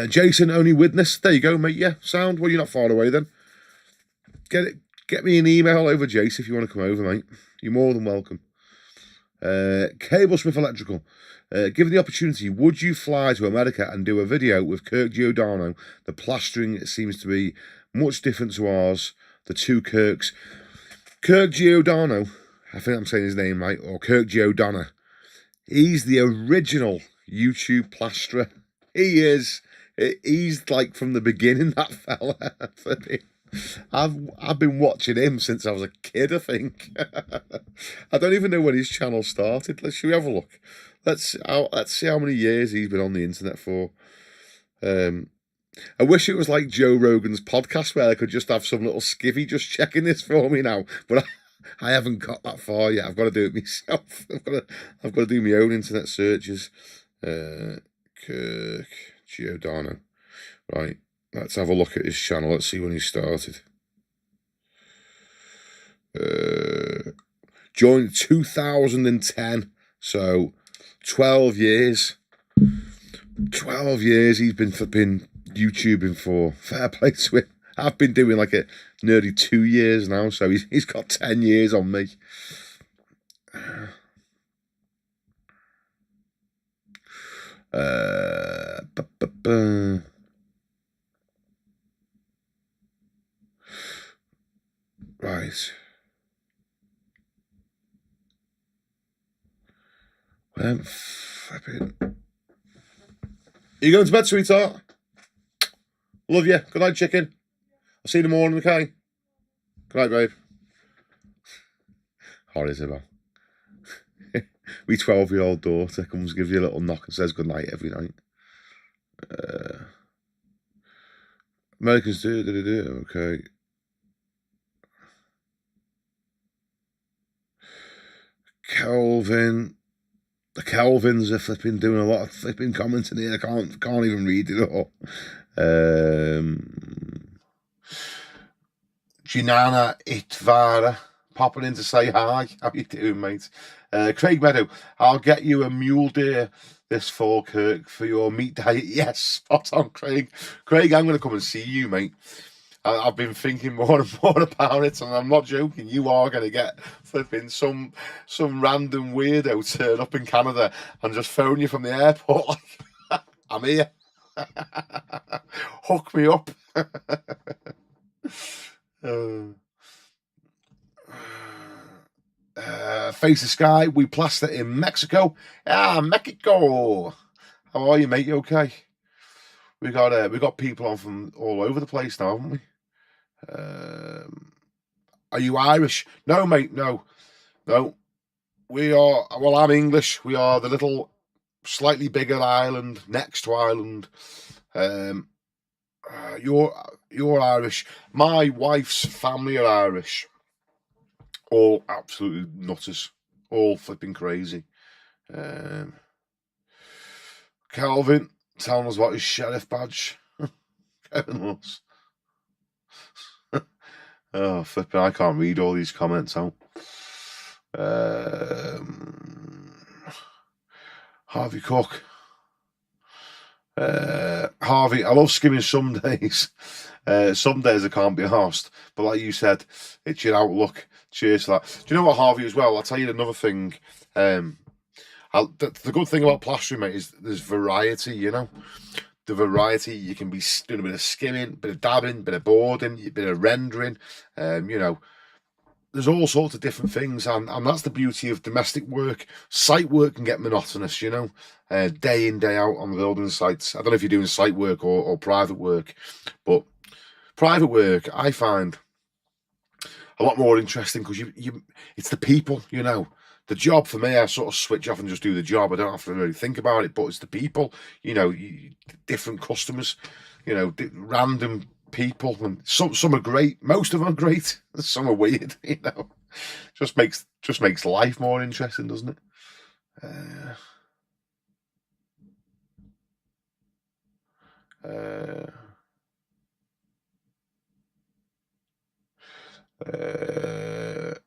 Jason, only witness. There you go, mate. Yeah, sound. Well, you're not far away then. Get me an email over, Jace, if you want to come over, mate. You're more than welcome. Cablesmith Electrical. Given the opportunity, would you fly to America and do a video with Kirk Giordano? The plastering seems to be much different to ours. The two Kirks. Kirk Giordano, I think I'm saying his name right, or Kirk Giordano. He's the original YouTube plasterer. He is. He's like from the beginning, that fella. I've been watching him since I was a kid, I think. I don't even know when his channel started. Should we have a look? Let's see how many years he's been on the internet for. I wish it was like Joe Rogan's podcast where I could just have some little skivvy just checking this for me now. But I haven't got that far yet. I've got to do it myself. I've got to do my own internet searches. Kirk Giordano. Right. Let's have a look at his channel. Let's see when he started. Joined 2010. So 12 years. 12 years he's been YouTubing for. Fair play to him. I've been doing like nearly 2 years now. So he's got 10 years on me. Right. Flipping. Are you going to bed, sweetheart? Love you. Good night, chicken. I'll see you in the morning, okay? Good night, babe. Hot Isabel. My 12-year-old daughter comes, gives you a little knock and says good night every night. Americans do, okay. Kelvin. The Kelvins are flipping doing a lot of flipping commenting here. I can't even read it all. Ginana Itvara popping in to say hi. How you doing, mate? Craig Meadow, I'll get you a mule deer this fall, Kirk, for your meat diet. Yes, spot on, Craig. Craig, I'm going to come and see you, mate. I've been thinking more and more about it, and I'm not joking. You are going to get flipping some random weirdo turn up in Canada and just phone you from the airport like, I'm here. Hook me up. Face the Sky, we plaster in Mexico. Mexico. How are you, mate? You okay? We got people on from all over the place now, haven't we? Are you Irish? No, mate, no. We are, well, I'm English. We are the little, slightly bigger island next to Ireland. You're Irish. My wife's family are Irish. All absolutely nutters. All flipping crazy. Calvin telling us about his sheriff badge. Kevin Lutz. Oh, flipping, I can't read all these comments out. Harvey Cook. Harvey, I love skimming some days. Some days I can't be arsed. But like you said, it's your outlook. Cheers for that. Do you know what, Harvey, as well? I'll tell you another thing. The good thing about plastering, mate, is there's variety, you know? The variety, you can be doing a bit of skimming, bit of dabbing, bit of boarding, a bit of rendering, you know. There's all sorts of different things, and that's the beauty of domestic work. Site work can get monotonous, you know, day in, day out on the building sites. I don't know if you're doing site work or private work, but private work I find a lot more interesting because it's the people, you know. The job for me, I sort of switch off and just do the job. I don't have to really think about it, but it's the people, you know, different customers, you know, random people, and some are great. Most of them are great. Some are weird, you know. Just makes life more interesting, doesn't it?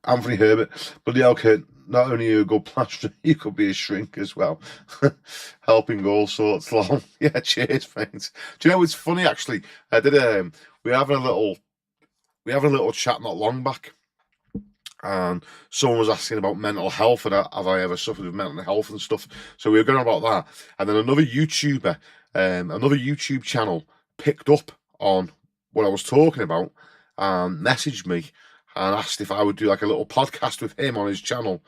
Anthony Herbert, bloody hell, Kurt, not only are you a good plasterer, you could be a shrink as well. Helping all sorts along. Yeah, cheers, mate. Do you know, it's funny actually. I did we having a little chat not long back, and someone was asking about mental health and have I ever suffered with mental health and stuff. So we were going about that, and then another YouTuber, another YouTube channel picked up on what I was talking about and messaged me and asked if I would do like a little podcast with him on his channel,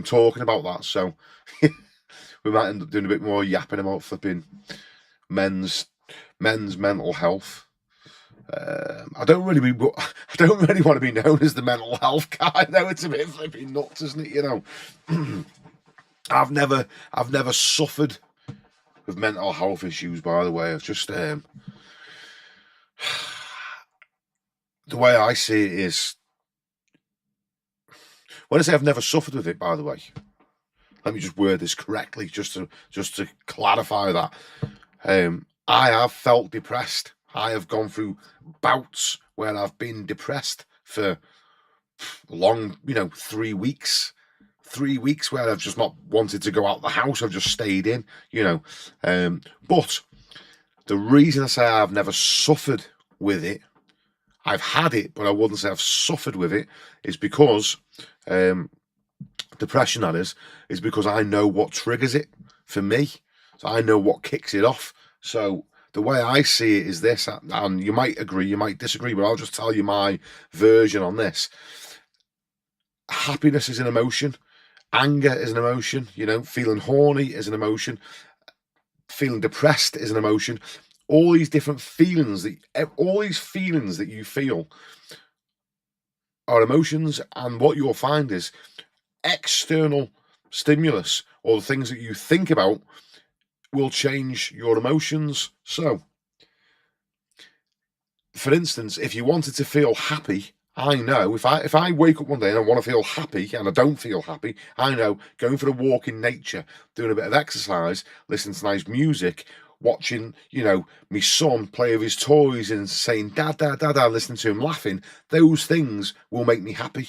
talking about that. So we might end up doing a bit more yapping about flipping men's mental health. I don't really want to be known as the mental health guy, though. It's a bit flipping nuts, isn't it? You know, I've never suffered with mental health issues. By the way, it's just the way I see it is, when I say I've never suffered with it, by the way, let me just word this correctly, just to clarify that. I have felt depressed. I have gone through bouts where I've been depressed for long, 3 weeks. 3 weeks where I've just not wanted to go out the house. I've just stayed in, But the reason I say I've never suffered with it, I've had it, but I wouldn't say I've suffered with it, is because depression, that is because I know what triggers it for me. So I know what kicks it off. So the way I see it is this, and you might agree, you might disagree, but I'll just tell you my version on this. Happiness is an emotion. Anger is an emotion. Feeling horny is an emotion. Feeling depressed is an emotion. All these different feelings that you feel are emotions, and what you'll find is external stimulus or the things that you think about will change your emotions. So, for instance, if you wanted to feel happy I know if I wake up one day and I want to feel happy and I don't feel happy, I know going for a walk in nature, doing a bit of exercise, listening to nice music, watching, my son play with his toys and saying dad, dad, dad, dad, listening to him laughing, those things will make me happy.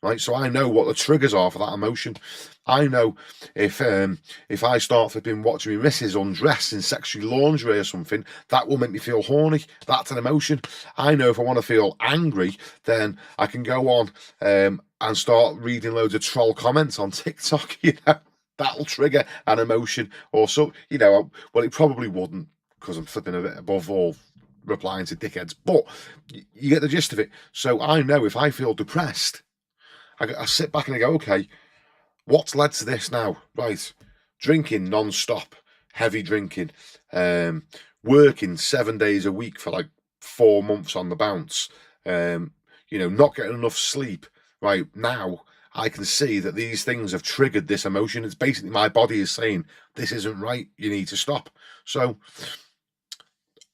Right, so I know what the triggers are for that emotion. I know if I start flipping watching my missus undress in sexually lingerie or something, that will make me feel horny. That's an emotion. I know if I want to feel angry, then I can go on and start reading loads of troll comments on TikTok. That'll trigger an emotion or so. Well, it probably wouldn't because I'm flipping a bit above all replying to dickheads, but you get the gist of it. So I know if I feel depressed, I sit back and I go, okay, what's led to this now? Right, drinking non-stop, heavy drinking, working 7 days a week for like 4 months on the bounce, not getting enough sleep. Right, now I can see that these things have triggered this emotion. It's basically my body is saying, this isn't right, you need to stop. So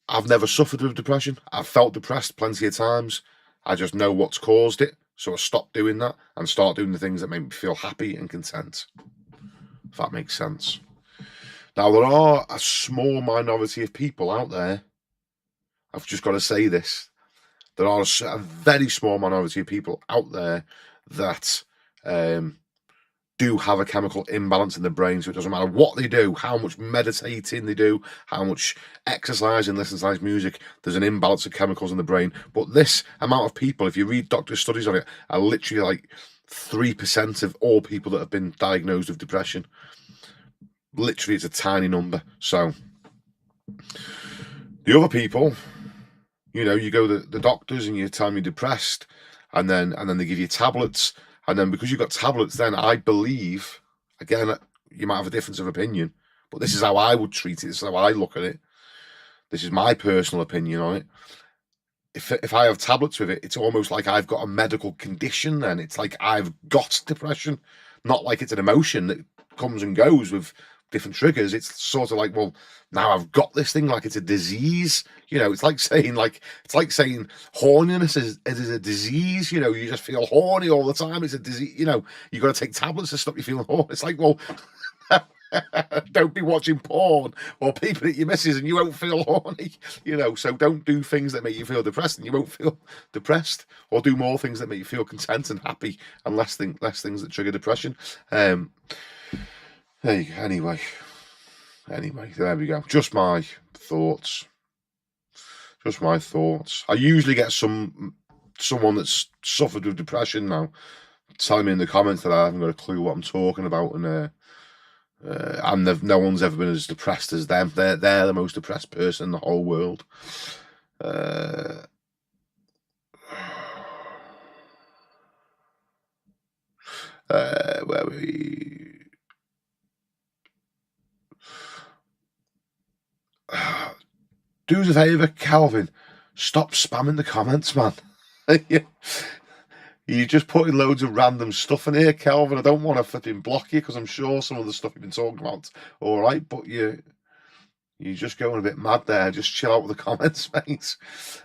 I've never suffered with depression. I've felt depressed plenty of times. I just know what's caused it. So I stop doing that and start doing the things that make me feel happy and content. If that makes sense. Now, there are a small minority of people out there. I've just got to say this. There are a very small minority of people out there that do have a chemical imbalance in the brain. So it doesn't matter what they do, how much meditating they do, how much exercise and listen to nice music, there's an imbalance of chemicals in the brain. But this amount of people, if you read doctor studies on it, are literally like 3% of all people that have been diagnosed with depression. Literally, it's a tiny number. So the other people, you go to the doctors and you tell them you're depressed, and then they give you tablets. And then because you've got tablets, then I believe, again, you might have a difference of opinion, but this is how I would treat it. This is how I look at it. This is my personal opinion on it. If I have tablets with it, it's almost like I've got a medical condition then. It's like I've got depression, not like it's an emotion that comes and goes with different triggers. It's sort of like, well, now I've got this thing like it's a disease. It's like saying horniness is a disease. You just feel horny all the time. It's a disease. You got to take tablets to stop you feeling horny. It's like, well, don't be watching porn or peeping at your missus and you won't feel horny. So don't do things that make you feel depressed and you won't feel depressed, or do more things that make you feel content and happy, and less things that trigger depression. There you go. Anyway, there we go. Just my thoughts. I usually get someone that's suffered with depression now telling me in the comments that I haven't got a clue what I'm talking about, and no one's ever been as depressed as them. They're the most depressed person in the whole world. Where we. Do us a favour, Calvin. Stop spamming the comments, man. You're just putting loads of random stuff in here, Calvin. I don't want to flipping block you because I'm sure some of the stuff you've been talking about, all right, but you're just going a bit mad there. Just chill out with the comments, mate.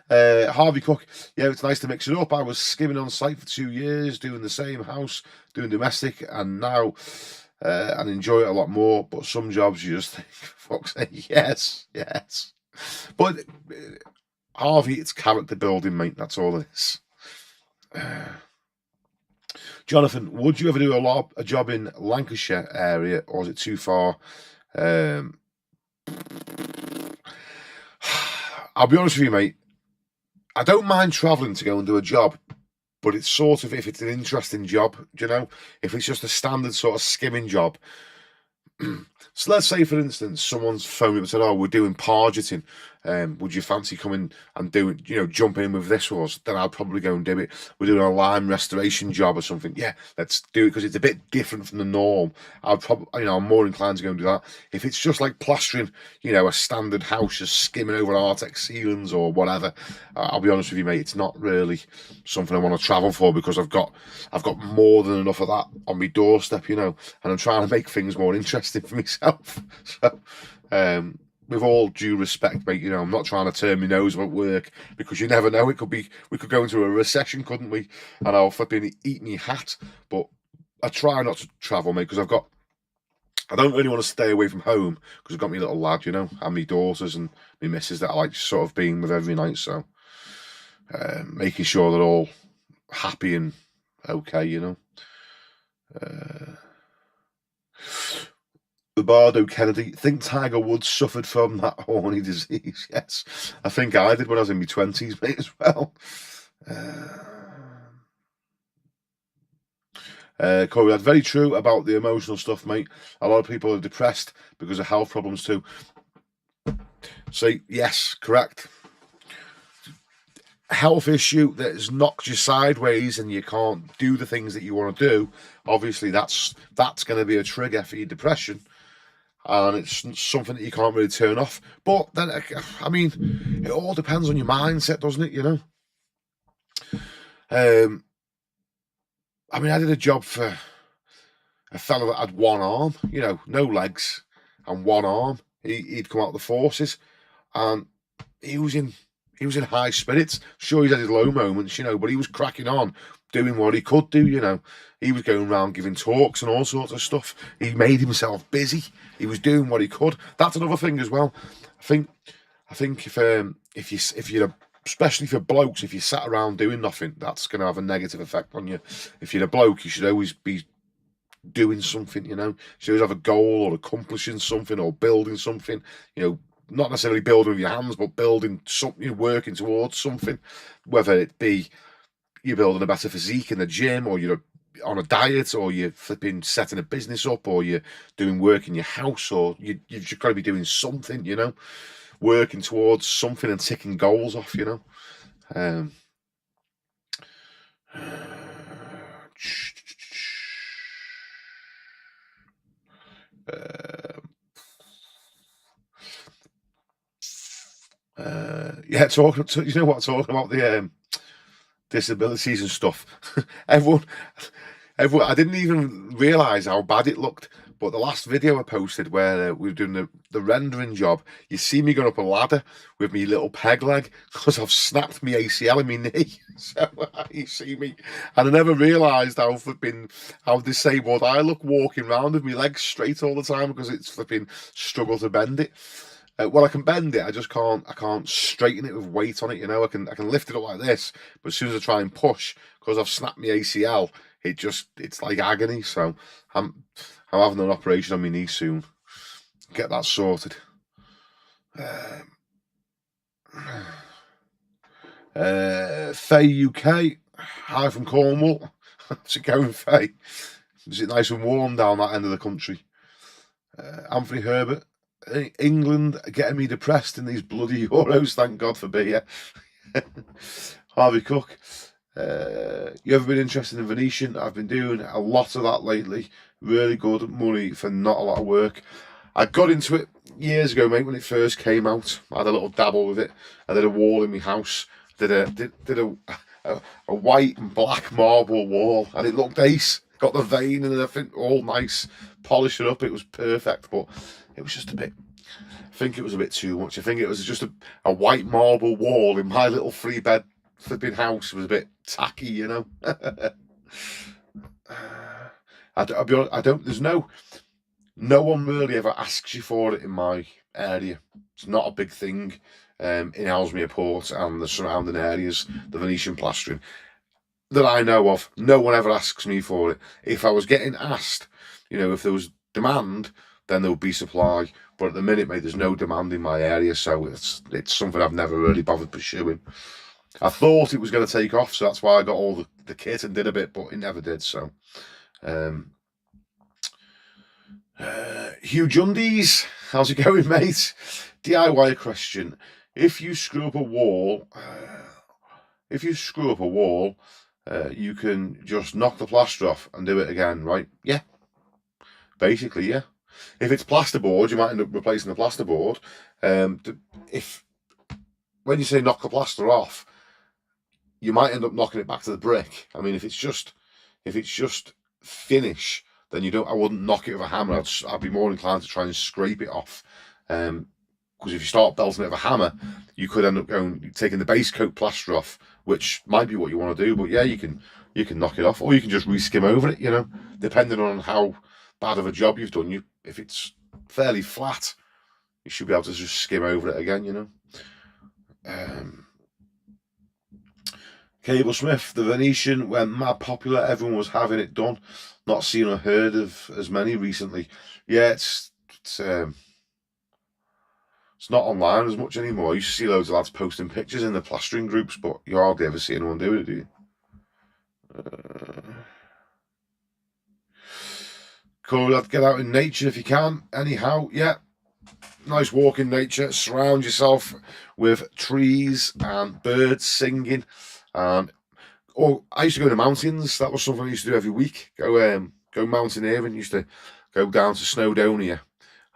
Harvey Cook, yeah, it's nice to mix it up. I was skimming on site for 2 years, doing the same house, doing domestic, and now and enjoy it a lot more. But some jobs you just think, fuck's sake, yes. But Harvey, it's character building, mate. That's all it is. Jonathan, would you ever do a job in Lancashire area, or is it too far? I'll be honest with you, mate. I don't mind travelling to go and do a job, but it's sort of, if it's an interesting job, if it's just a standard sort of skimming job. So let's say, for instance, someone's phoned me and said, "Oh, we're doing pargeting. Would you fancy coming and doing, jumping in with this was?" Then I'll probably go and do it. We're doing a lime restoration job or something. Yeah, let's do it because it's a bit different from the norm. I'll probably, I'm more inclined to go and do that. If it's just like plastering, a standard house, just skimming over Artex ceilings or whatever, I'll be honest with you, mate, it's not really something I want to travel for, because I've got more than enough of that on my doorstep, and I'm trying to make things more interesting for myself. So, with all due respect, mate, you know, I'm not trying to turn my nose at work, because you never know. We could go into a recession, couldn't we? And I'll flipping eat me hat. But I try not to travel, mate, because I don't really want to stay away from home, because I've got my little lad, you know, and my daughters and my missus that I like sort of being with every night. So making sure they're all happy and okay, you know. Bardo Kennedy, think Tiger Woods suffered from that horny disease? Yes, I think I did when I was in my 20s, mate, as well. Corey, that's very true about the emotional stuff, mate. A lot of people are depressed because of health problems too. So, yes, correct. Health issue that has knocked you sideways and you can't do the things that you want to do. Obviously, that's going to be a trigger for your depression. And it's something that you can't really turn off. But then, I mean, it all depends on your mindset, doesn't it? You know. I mean, I did a job for a fellow that had one arm, you know, no legs and one arm. He'd come out of the forces, and he was in high spirits. Sure, he had his low moments, you know, but he was cracking on, doing what he could do, you know. He was going around giving talks and all sorts of stuff. He made himself busy. He was doing what he could. That's another thing as well. I think if you're especially for blokes, if you sat around doing nothing, that's going to have a negative effect on you. If you're a bloke, you should always be doing something, you know. You should always have a goal or accomplishing something or building something, you know. Not necessarily building with your hands, but building something, you're working towards something, whether it be you're building a better physique in the gym, or you're on a diet, or you're flipping setting a business up, or you're doing work in your house, or you've just got to be doing something, you know, working towards something and ticking goals off, you know. Yeah, you know what, talking about the disabilities and stuff. everyone, I didn't even realise how bad it looked. But the last video I posted where we were doing the rendering job, you see me going up a ladder with me little peg leg because I've snapped my ACL in my knee. So you see me, and I never realised how disabled I look walking around with my legs straight all the time, because it's flipping struggle to bend it. Well, I can bend it. I just can't. I can't straighten it with weight on it. You know, I can lift it up like this, but as soon as I try and push, because I've snapped my ACL, it's like agony. So I'm having an operation on my knee soon. Get that sorted. Faye UK, hi from Cornwall. How's it going, Faye? Is it nice and warm down that end of the country? Anthony Herbert. England getting me depressed in these bloody Euros. Thank God for beer. Harvey Cook. You ever been interested in Venetian? I've been doing a lot of that lately. Really good money for not a lot of work. I got into it years ago, mate, when it first came out. I had a little dabble with it. I did a wall in my house. Did a white and black marble wall, and it looked ace. Got the vein and everything all nice. Polish it up. It was perfect, but it was just a bit. I think it was a bit too much. I think it was just a white marble wall in my little 3-bed flipping house. It was a bit tacky, you know. I'll be honest, I don't. There's no one really ever asks you for it in my area. It's not a big thing in Ellesmere Port and the surrounding areas. The Venetian plastering that I know of, no one ever asks me for it. If I was getting asked, you know, if there was demand, then there would be supply. But at the minute, mate, there's no demand in my area, so it's something I've never really bothered pursuing. I thought it was going to take off, so that's why I got all the kit and did a bit, but it never did. So, Hugh Jundies, how's it going, mate? DIY question: if you screw up a wall, you can just knock the plaster off and do it again, right? Yeah, basically, yeah. If it's plasterboard, you might end up replacing the plasterboard. If when you say knock the plaster off, you might end up knocking it back to the brick. I mean, if it's just finish, then I wouldn't knock it with a hammer. I'd be more inclined to try and scrape it off. Because if you start belting it with a hammer, you could end up taking the base coat plaster off, which might be what you want to do. But yeah, you can knock it off, or you can just re-skim over it. You know, depending on how bad of a job you've done. If it's fairly flat, you should be able to just skim over it again. You know. Cable Smith, the Venetian went mad popular. Everyone was having it done. Not seen or heard of as many recently. Yeah, it's not online as much anymore. I used to see loads of lads posting pictures in the plastering groups, but you hardly ever see anyone do it, do you? Cool, lad, get out in nature if you can. Anyhow, yeah. Nice walk in nature. Surround yourself with trees and birds singing. And I used to go to the mountains. That was something I used to do every week. Go mountaineering. Used to go down to Snowdonia,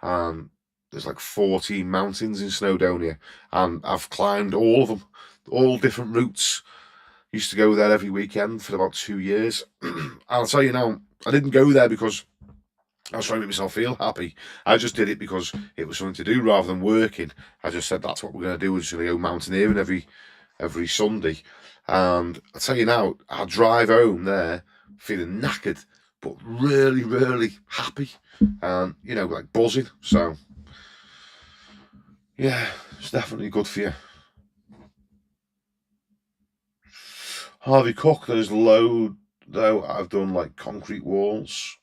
and there's like 14 mountains in Snowdonia, and I've climbed all of them, all different routes. Used to go there every weekend for about 2 years. I'll tell you now, I didn't go there because I was trying to make myself feel happy. I just did it because it was something to do rather than working. I just said that's what we're going to do. We're just going to go mountaineering every Sunday. And I'll tell you now, I drive home there feeling knackered, but really, really happy and, you know, like buzzing. So, yeah, it's definitely good for you. Harvey Cook, there's load, though. I've done like concrete walls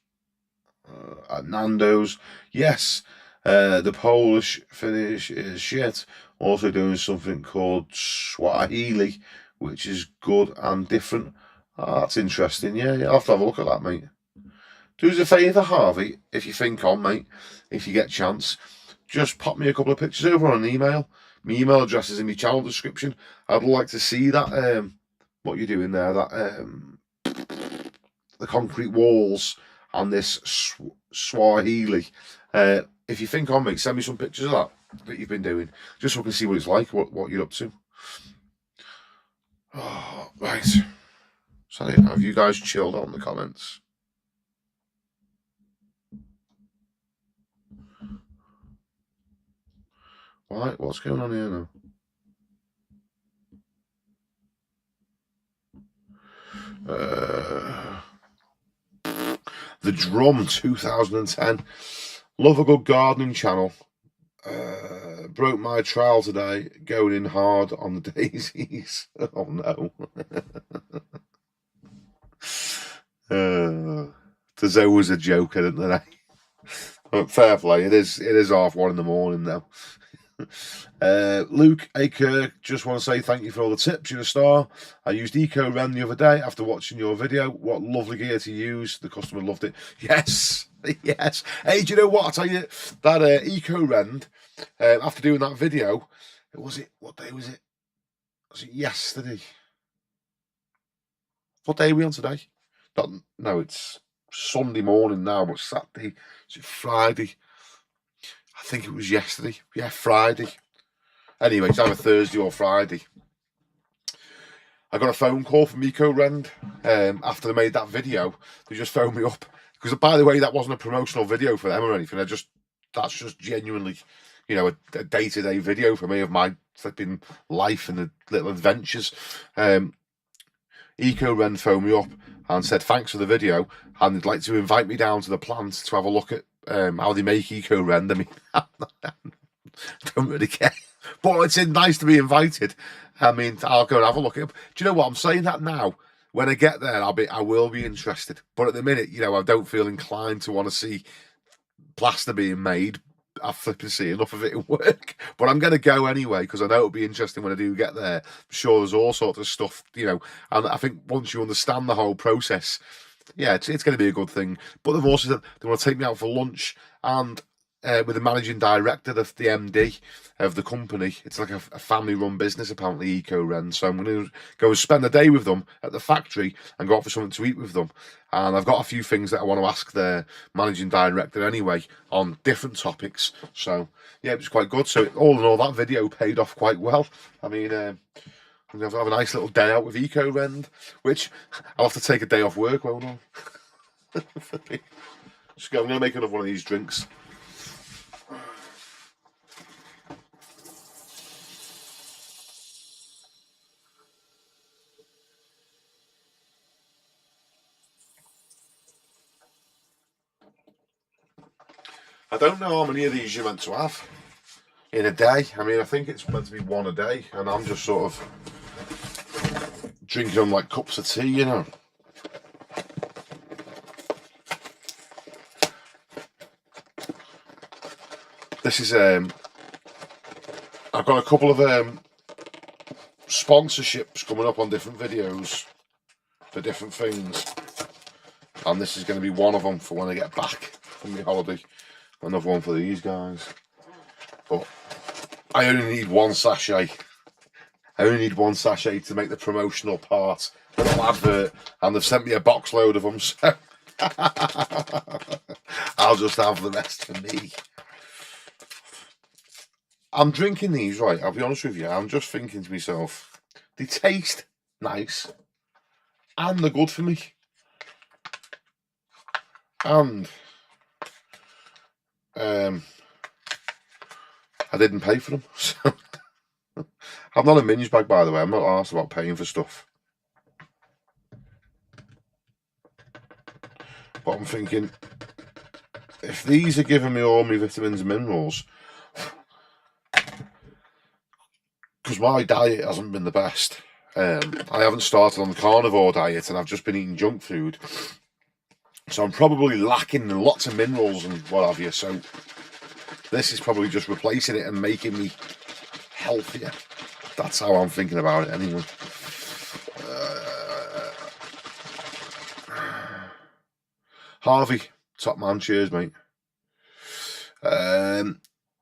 at Nando's. Yes, the Polish finish is shit. Also doing something called Swahili, which is good and different. Oh, that's interesting. Yeah, I'll have to have a look at that, mate. Do us a favour, Harvey, if you think on, mate, if you get a chance, just pop me a couple of pictures over on an email. My email address is in my channel description. I'd like to see that, what you're doing there, that the concrete walls and this Swahili. If you think on, mate, send me some pictures of that you've been doing, just so I can see what it's like, what you're up to. Oh, right. So have you guys chilled on the comments? Right, what's going on here now? The Drum 2010. Love a good gardening channel. Broke my trowel today, going in hard on the daisies. Oh no. There's always a joke, isn't there? But fair play. It is 1:30 in the morning now. Luke A. Kirk, just want to say thank you for all the tips. You're a star. I used Eco Ren the other day after watching your video. What lovely gear to use. The customer loved it. Yes, yes. Hey, do you know what? I'll tell you that Eco Ren, after doing that video, what day was it? Was it yesterday? What day are we on today? No, it's Sunday morning now, but Saturday. Is it Friday? I think it was yesterday. Yeah, Friday. Anyway, it's either Thursday or Friday. I got a phone call from Eco Rend after they made that video. They just phoned me up because, by the way, that wasn't a promotional video for them or anything. That's just genuinely, you know, a day-to-day video for me of my flipping life and the little adventures. Eco Rend phoned me up and said thanks for the video, and they'd like to invite me down to the plant to have a look at how they make Eco Rend. I mean, I don't really care, but it's nice to be invited. I mean, I'll go and have a look at it. Do you know what? I'm saying that now. When I get there, I will be interested. But at the minute, you know, I don't feel inclined to want to see plaster being made. I flipping see enough of it in work. But I'm going to go anyway because I know it'll be interesting when I do get there. I'm sure there's all sorts of stuff, you know. And I think once you understand the whole process, yeah, it's going to be a good thing. But they've also said they want to take me out for lunch and with the managing director, the MD of the company. It's like a family-run business, apparently, Eco Ren. So I'm going to go and spend the day with them at the factory and go out for something to eat with them. And I've got a few things that I want to ask their managing director anyway on different topics. So, yeah, it was quite good. So all in all, that video paid off quite well. I mean, I'm going to have a nice little day out with Eco Ren, which I'll have to take a day off work, won't I? I'm going to make another one of these drinks. I don't know how many of these you're meant to have in a day. I mean, I think it's meant to be one a day, and I'm just sort of drinking them like cups of tea, you know. This is I've got a couple of sponsorships coming up on different videos for different things, and this is going to be one of them for when I get back from my holiday. Another one for these guys, but I only need one sachet. I only need one sachet to make the promotional part, the little advert, and they've sent me a box load of them, so I'll just have the rest for me. I'm drinking these, right, I'll be honest with you, I'm just thinking to myself, they taste nice, and they're good for me, and I didn't pay for them, so I'm not a minge bag, by the way. I'm not arsed about paying for stuff. But I'm thinking, if these are giving me all my vitamins and minerals, because my diet hasn't been the best. I haven't started on the carnivore diet, and I've just been eating junk food. So I'm probably lacking in lots of minerals and what have you. So this is probably just replacing it and making me healthier. That's how I'm thinking about it anyway. Harvey, top man, cheers, mate.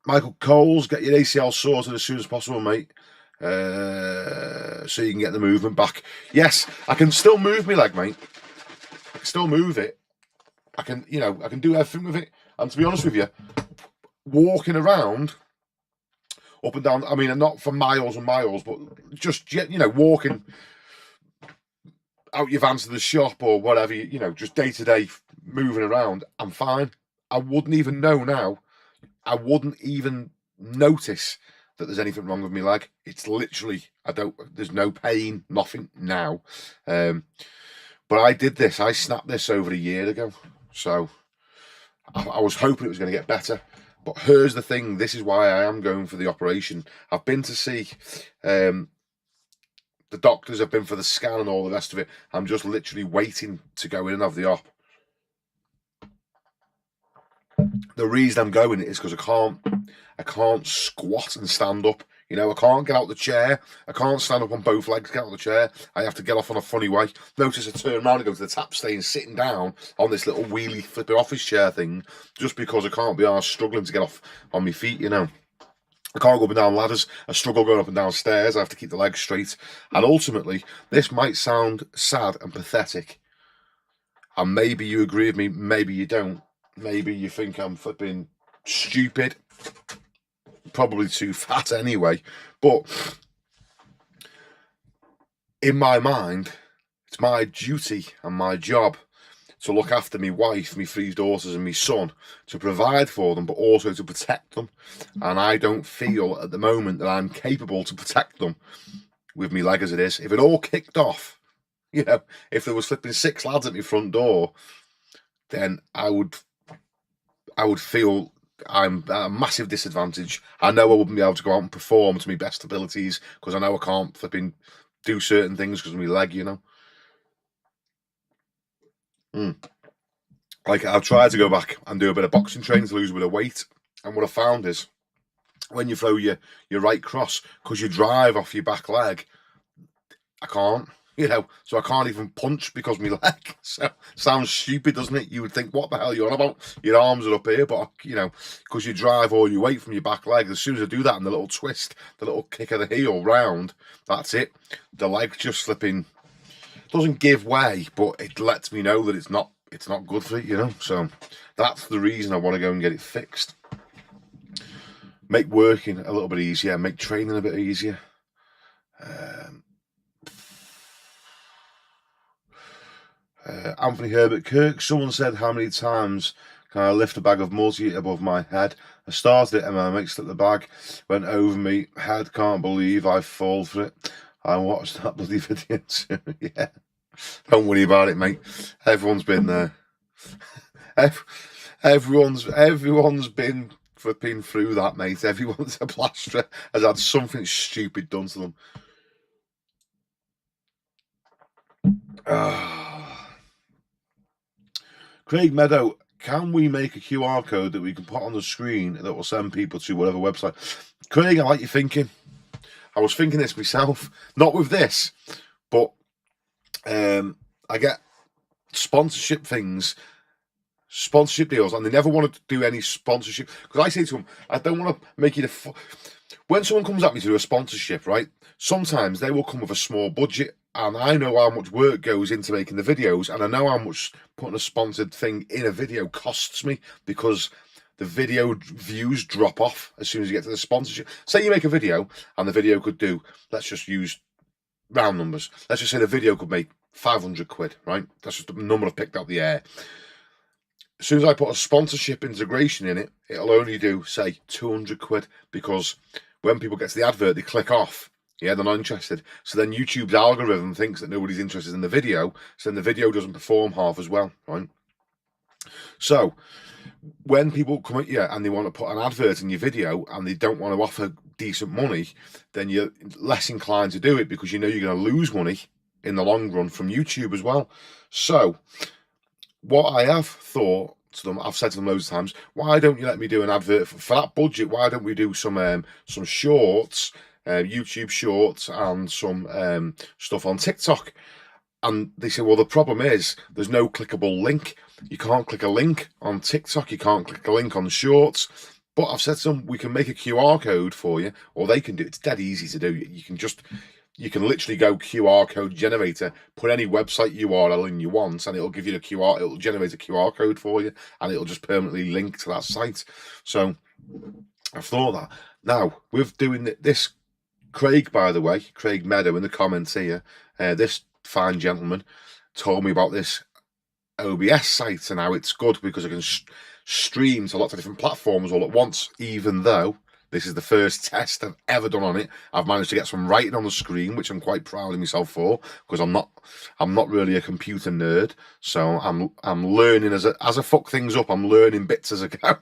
Michael Coles, get your ACL sorted as soon as possible, mate. So you can get the movement back. Yes, I can still move my leg, mate. I can still move it. I can, you know, I can do everything with it. And to be honest with you, walking around up and down, I mean, not for miles and miles, but just, you know, walking out your van to the shop or whatever, you know, just day to day moving around, I'm fine. I wouldn't even know now. I wouldn't even notice that there's anything wrong with my leg. It's literally, there's no pain, nothing now. But I did this, I snapped this over a year ago. So I was hoping it was going to get better. But here's the thing, this is why I am going for the operation. I've been to see the doctors, I've been for the scan and all the rest of it. I'm just literally waiting to go in and have the op. The reason I'm going is because I can't squat and stand up. You know, I can't get out the chair. I can't stand up on both legs, get out of the chair. I have to get off on a funny way. Notice I turn around and go to the tap staying sitting down on this little wheelie flipping office chair thing just because I can't be arsed struggling to get off on my feet, you know. I can't go up and down ladders. I struggle going up and down stairs. I have to keep the legs straight. And ultimately, this might sound sad and pathetic. And maybe you agree with me, maybe you don't. Maybe you think I'm flipping stupid. Probably too fat anyway. But in my mind, it's my duty and my job to look after my wife, my 3 daughters and my son, to provide for them, but also to protect them. And I don't feel at the moment that I'm capable to protect them with my leg as it is. If it all kicked off, you know, if there was flipping 6 lads at my front door, then I would feel I'm at a massive disadvantage. I know I wouldn't be able to go out and perform to my best abilities because I know I can't flipping do certain things because of my leg, you know. Like, I've tried to go back and do a bit of boxing training to lose a bit of weight, and what I found is when you throw your right cross, because you drive off your back leg, I can't. You know, so I can't even punch because my leg. So sounds stupid, doesn't it? You would think, what the hell are you on about? Your arms are up here, but you know, because you drive all your weight from your back leg. As soon as I do that, and the little twist, the little kick of the heel round, that's it. The leg just slipping doesn't give way, but it lets me know that it's not good for it, you know. So that's the reason I want to go and get it fixed. Make working a little bit easier, make training a bit easier. Anthony Herbert Kirk, someone said, how many times can I lift a bag of multi above my head? I started it and my mate slipped the bag, went over me head, can't believe I fall for it. I watched that bloody video too. Yeah, don't worry about it, mate. Everyone's been there. Everyone's been flipping through that, mate. Everyone's a plasterer has had something stupid done to them. Craig Meadow, can we make a QR code that we can put on the screen that will send people to whatever website? Craig, I like your thinking. I was thinking this myself, not with this, but I get sponsorship deals, and they never want to do any sponsorship, because I say to them, I don't want to make it when someone comes at me to do a sponsorship, right, sometimes they will come with a small budget, and I know how much work goes into making the videos, and I know how much putting a sponsored thing in a video costs me, because the video views drop off as soon as you get to the sponsorship. Say you make a video and the video could do, let's just use round numbers, let's just say the video could make 500 quid, right? That's just the number I've picked out the air. As soon as I put a sponsorship integration in it, it'll only do, say, 200 quid, because when people get to the advert, they click off. Yeah, they're not interested. So then YouTube's algorithm thinks that nobody's interested in the video, so then the video doesn't perform half as well, right? So when people come at you and they want to put an advert in your video and they don't want to offer decent money, then you're less inclined to do it, because you know you're going to lose money in the long run from YouTube as well. So what I have thought to them, I've said to them loads of times, why don't you let me do an advert for that budget? Why don't we do some shorts, YouTube shorts, and some stuff on TikTok? And they say, well, the problem is there's no clickable link. You can't click a link on TikTok. You can't click a link on shorts. But I've said to them, we can make a QR code for you, or they can do it. It's dead easy to do. You can literally go QR code generator, put any website URL in you want, and it'll give you the QR. It'll generate a QR code for you, and it'll just permanently link to that site. So I've thought that. Now, with doing this, Craig, by the way, Craig Meadow in the comments here, this fine gentleman told me about this OBS site and how it's good because I can stream to lots of different platforms all at once, even though this is the first test I've ever done on it. I've managed to get some writing on the screen, which I'm quite proud of myself for, because I'm not really a computer nerd. So I'm learning as I fuck things up. I'm learning bits as I go.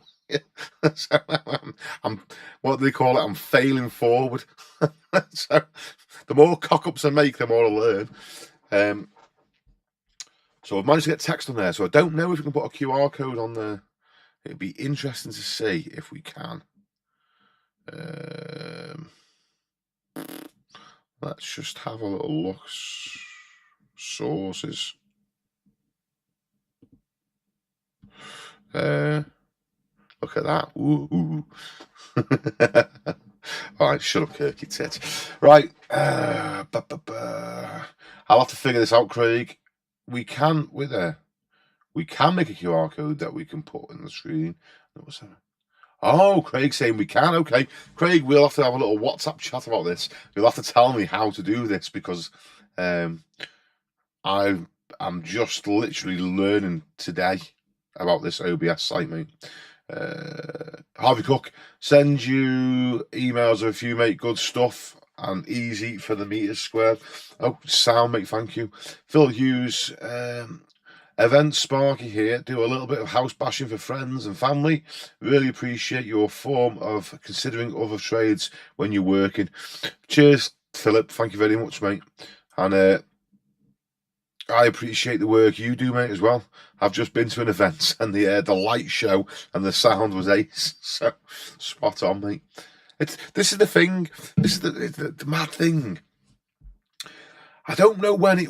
So I'm what do they call it? I'm failing forward. So the more cock-ups I make, the more I learn. So I've managed to get text on there. So I don't know if we can put a QR code on there. It'd be interesting to see if we can. Let's just have a little look. Sources. Look at that. Ooh. All right, shut up, Kirky tit. Right. I'll have to figure this out, Craig. We can make a QR code that we can put in the screen. Oh, Craig's saying we can. Okay, Craig, we'll have to have a little WhatsApp chat about this. You'll have to tell me how to do this, because I'm just literally learning today about this OBS site, mate. Harvey Cook, send you emails of a few, mate. Good stuff and easy for the meters squared. Oh, sound, mate. Thank you. Phil Hughes, Event Sparky here. Do a little bit of house bashing for friends and family. Really appreciate your form of considering other trades when you're working. Cheers, Philip. Thank you very much, mate. And I appreciate the work you do, mate, as well. I've just been to an event and the light show and the sound was ace. So spot on, mate. This is the thing. This is the mad thing. I don't know when it.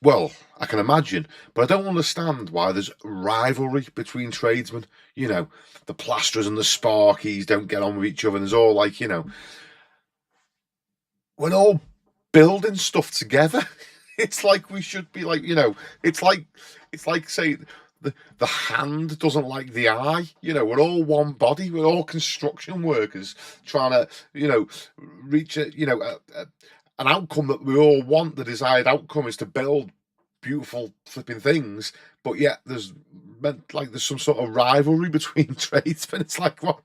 Well, I can imagine, but I don't understand why there's rivalry between tradesmen. You know, the plasterers and the sparkies don't get on with each other, and there's all like, you know, we're all building stuff together. It's like we should be like, you know, it's like say the hand doesn't like the eye. You know, we're all one body. We're all construction workers trying to, you know, reach a, you know, an outcome that we all want. The desired outcome is to build beautiful flipping things, but yet there's some sort of rivalry between tradesmen. It's like, what?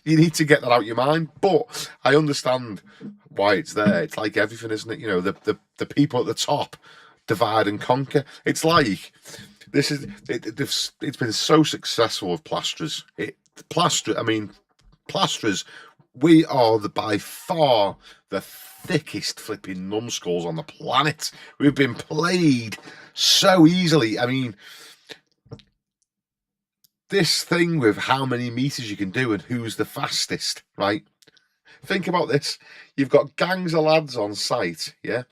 You need to get that out of your mind. But I understand why it's there. It's like everything, isn't it? You know, the people at the top divide and conquer. It's like This is it's been so successful with plasterers. Plasterers, we are by far the thickest flipping numbskulls on the planet. We've been played so easily. I mean, this thing with how many meters you can do and who's the fastest, right? Think about this. You've got gangs of lads on site, yeah?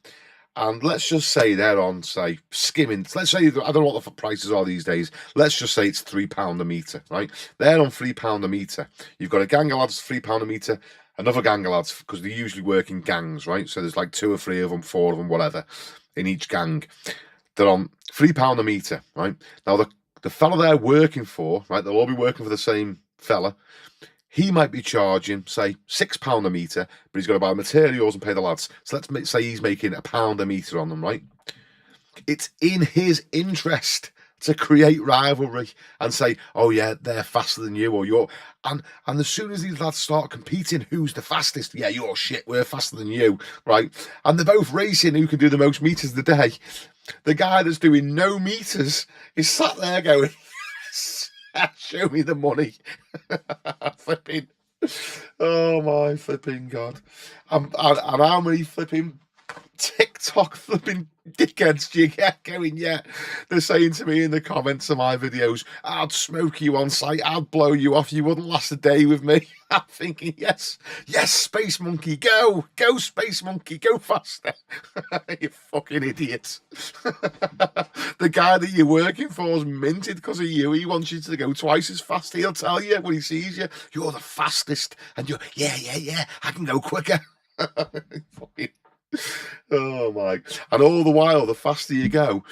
And let's just say they're on, say, skimming. Let's say, I don't know what the prices are these days. Let's just say it's £3 a metre, right? They're on £3 a metre. You've got a gang of lads, £3 a metre, another gang of lads, because they usually work in gangs, right? So there's like 2 or 3 of them, 4 of them, whatever, in each gang. They're on £3 a metre, right? Now, the fella they're working for, right, they'll all be working for the same fella. He might be charging, say, £6 a metre, but he's got to buy materials and pay the lads. So let's say he's making £1 a metre on them, right? It's in his interest to create rivalry and say, oh yeah, they're faster than you, or you're... And as soon as these lads start competing, who's the fastest? Yeah, you're shit, we're faster than you, right? And they're both racing who can do the most meters a day. The guy that's doing no meters is sat there going... Show me the money. Flipping. Oh my flipping God. And how many flipping TikTok flipping dickheads do you get going? Yeah, they're saying to me in the comments of my videos, I'd smoke you on sight, I'd blow you off, you wouldn't last a day with me. I'm thinking, yes, Space Monkey, go Space Monkey, go faster. You fucking idiots. The guy that you're working for is minted because of you. He wants you to go twice as fast. He'll tell you when he sees you, you're the fastest, and you're, yeah, I can go quicker. Fucking... Oh my. And all the while, the faster you go,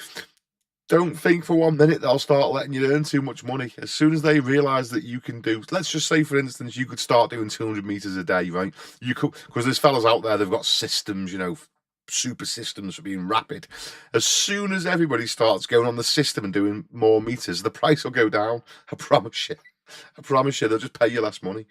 don't think for 1 minute they'll start letting you earn too much money. As soon as they realise that you can do, let's just say, for instance, you could start doing 200 metres a day, right? You could, because there's fellas out there, they've got systems, you know, super systems for being rapid. As soon as everybody starts going on the system and doing more meters, the price will go down. I promise you. I promise you, they'll just pay you less money.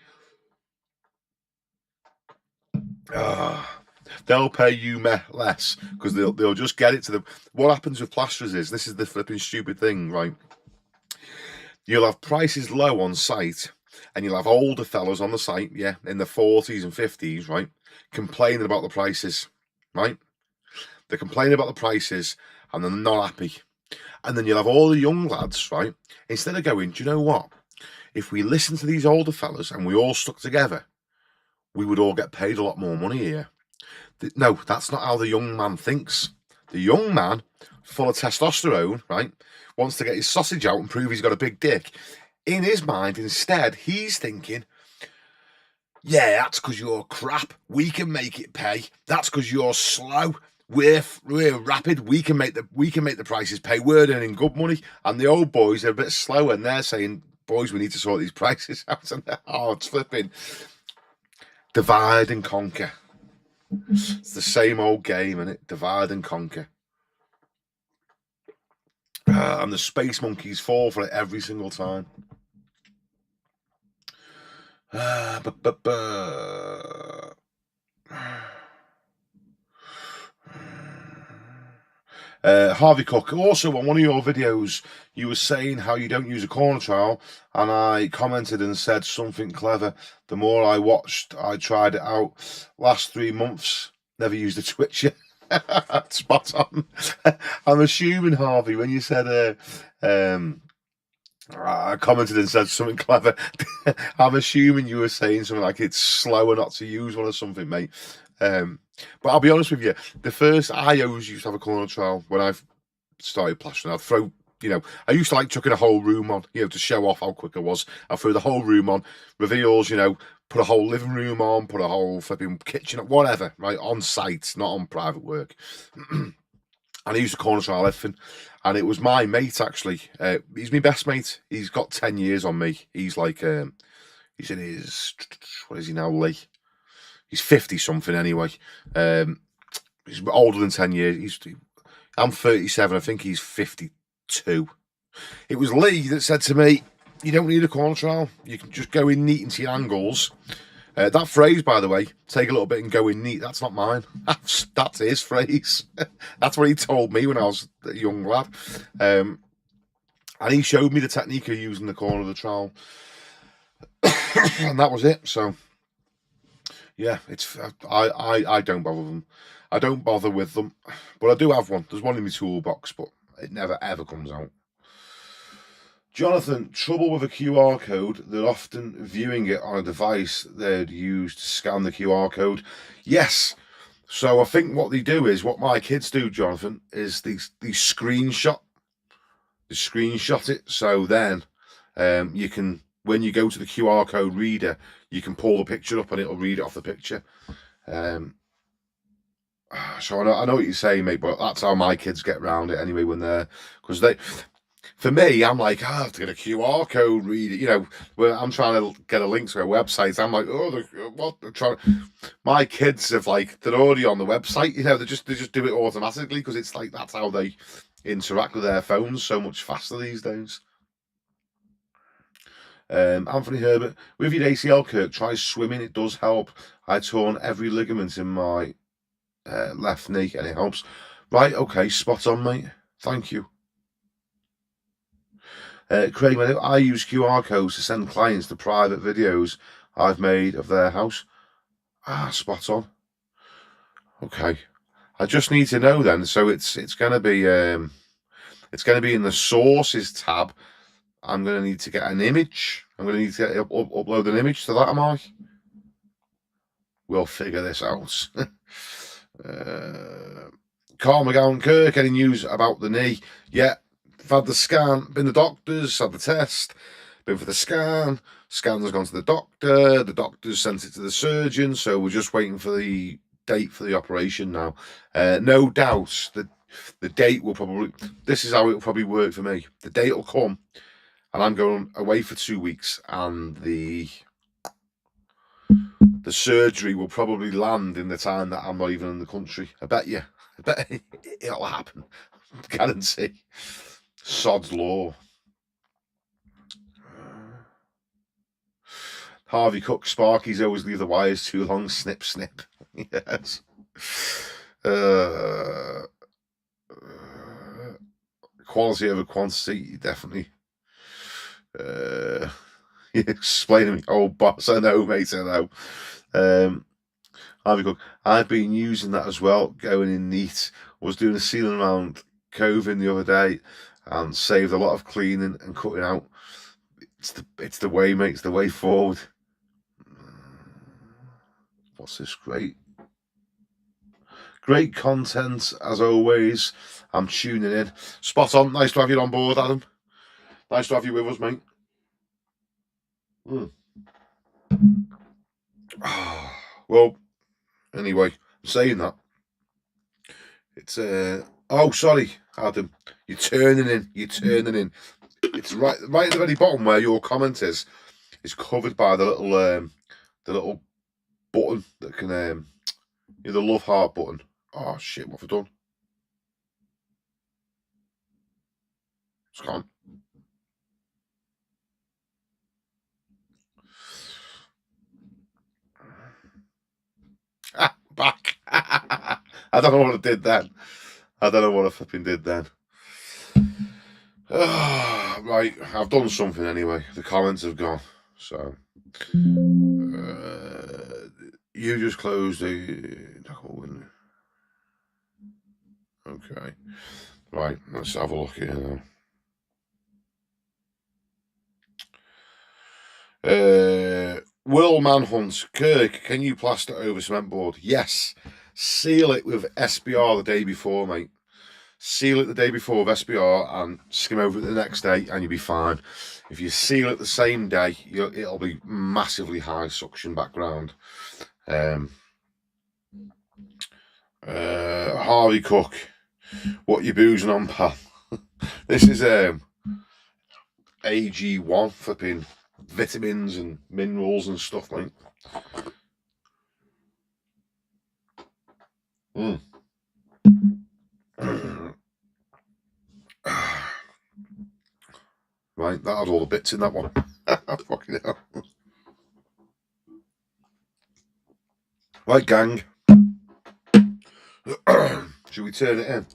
They'll pay you less because they'll just get it to them. What happens with plasterers is, this is the flipping stupid thing, right? You'll have prices low on site, and you'll have older fellas on the site, yeah, in the 40s and 50s, right, complaining about the prices, right? They're complaining about the prices, and they're not happy. And then you'll have all the young lads, right, instead of going, do you know what? If we listen to these older fellas and we all stuck together, we would all get paid a lot more money here. No, that's not how the young man thinks. The young man, full of testosterone, right, wants to get his sausage out and prove he's got a big dick. In his mind, instead, he's thinking, yeah, that's because you're crap. We can make it pay. That's because you're slow. We're rapid. We can make the prices pay. We're earning good money. And the old boys are a bit slow, and they're saying, boys, we need to sort these prices out. And it's flipping. Divide and conquer. It's the same old game, isn't it? Divide and conquer. And the space monkeys fall for it every single time. Harvey Cook, also on one of your videos, you were saying how you don't use a corner trowel, and I commented and said something clever. The more I watched, I tried it out. Last 3 months, never used a twitcher. Spot on. I'm assuming, Harvey, when you said I commented and said something clever, I'm assuming you were saying something like it's slower not to use one or something, mate. But I'll be honest with you, I always used to have a corner trowel when I've started plastering. I'd throw, I used to like chucking a whole room on, to show off how quick I was. I threw the whole room on, reveals, put a whole living room on, put a whole flipping kitchen, whatever, right, on site, not on private work. And I used a corner trowel everything. And it was my mate, actually. He's my best mate. He's got 10 years on me. He's like, he's in his, what is he now, Lee? He's 50 something anyway. He's older than 10 years. I'm 37. I think he's 52. It was Lee that said to me, you don't need a corner trowel. You can just go in neat into your angles. That phrase, by the way, take a little bit and go in neat, that's not mine. That's his phrase. That's what he told me when I was a young lad. And he showed me the technique of using the corner of the trowel. And that was it. So yeah, it's I don't bother them. I don't bother with them, but I do have one. There's one in my toolbox, but it never ever comes out. Jonathan, trouble with a QR code. They're often viewing it on a device they'd use to scan the QR code. Yes. So I think what they do is, what my kids do, Jonathan, is they screenshot it. So then you can, when you go to the QR code reader, you can pull the picture up and it'll read it off the picture. So I know what you're saying, mate, but that's how my kids get around it anyway when they're, because they, for me, I'm like, I have to get a QR code reader, you know, when I'm trying to get a link to a website, I'm like, oh, what? They're trying. My kids have like, they're already on the website, you know, they just do it automatically because it's like, that's how they interact with their phones so much faster these days. Anthony Herbert, with your ACL, Kirk, try swimming. It does help. I torn every ligament in my left knee and it helps. Right, okay, spot on, mate. Thank you. Craig, I use QR codes to send clients the private videos I've made of their house. Ah, spot on. Okay, I just need to know then. So it's gonna be in the sources tab. I'm gonna need to get an image. I'm gonna need to upload an image to that. Am I? We'll figure this out. Carl McGowan, Kirk, any news about the knee? Yeah, I've had the scan, been the doctors, had the test, been for the scan. Scan has gone to the doctor's sent it to the surgeon, so we're just waiting for the date for the operation now. No doubt that the date will probably, this is how it will probably work for me. The date will come, and I'm going away for 2 weeks, and the surgery will probably land in the time that I'm not even in the country. I bet it'll happen. Guarantee. Sod's law. Harvey Cook, Sparkies always leave the wires too long. Snip, snip. Yes. Quality over quantity, definitely. Explain to me. Oh, boss, I know, mate, I know. Harvey Cook, I've been using that as well, going in neat. I was doing a sealing around Coving the other day and saved a lot of cleaning and cutting out. It's the way, mate. It's the way forward. What's this? Great content as always. I'm tuning in. Spot on. Nice to have you on board, Adam. Nice to have you with us, mate. Well, anyway, saying that, it's oh, sorry, Adam. You're turning in. It's right at the very bottom where your comment is covered by the little button that can the love heart button. Oh shit, what have I done? It's gone. Back. I don't know what I did then. I don't know what I flipping did then. Right, I've done something anyway. The comments have gone. So you just closed the window. Okay. Right, let's have a look here now. Will Manhunt, Kirk, can you plaster over cement board? Yes. Seal it with SBR the day before, mate. Seal it the day before with SBR and skim over it the next day and you'll be fine. If you seal it the same day, it'll be massively high suction background. Harvey Cook, what you boozing on, pal? This is AG1 flipping vitamins and minerals and stuff, mate. Right, that had all the bits in that one. Fucking hell. Right, gang. Should we turn it in?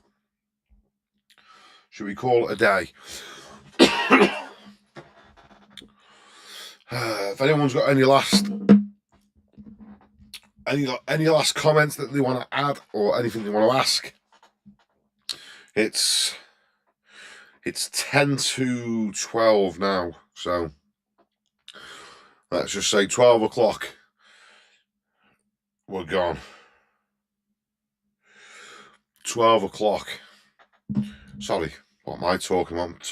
Should we call it a day? If anyone's got any last comments that they want to add or anything they want to ask, it's 10 to 12 now, so let's just say 12 o'clock we're gone. 12 o'clock. Sorry, what am I talking about?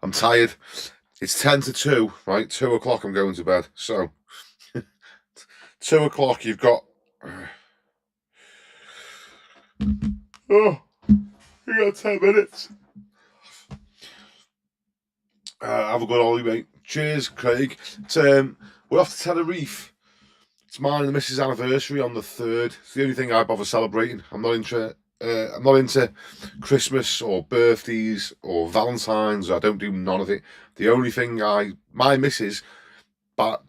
I'm tired. It's 10 to 2, right? 2 o'clock I'm going to bed. So 2 o'clock you've got you got 10 minutes. Have a good holiday, mate. Cheers, Craig. We're off to Tenerife. It's mine and the missus' anniversary on the 3rd. It's the only thing I bother celebrating. I'm not into Christmas or birthdays or Valentine's. I don't do none of it. The only thing my missus, but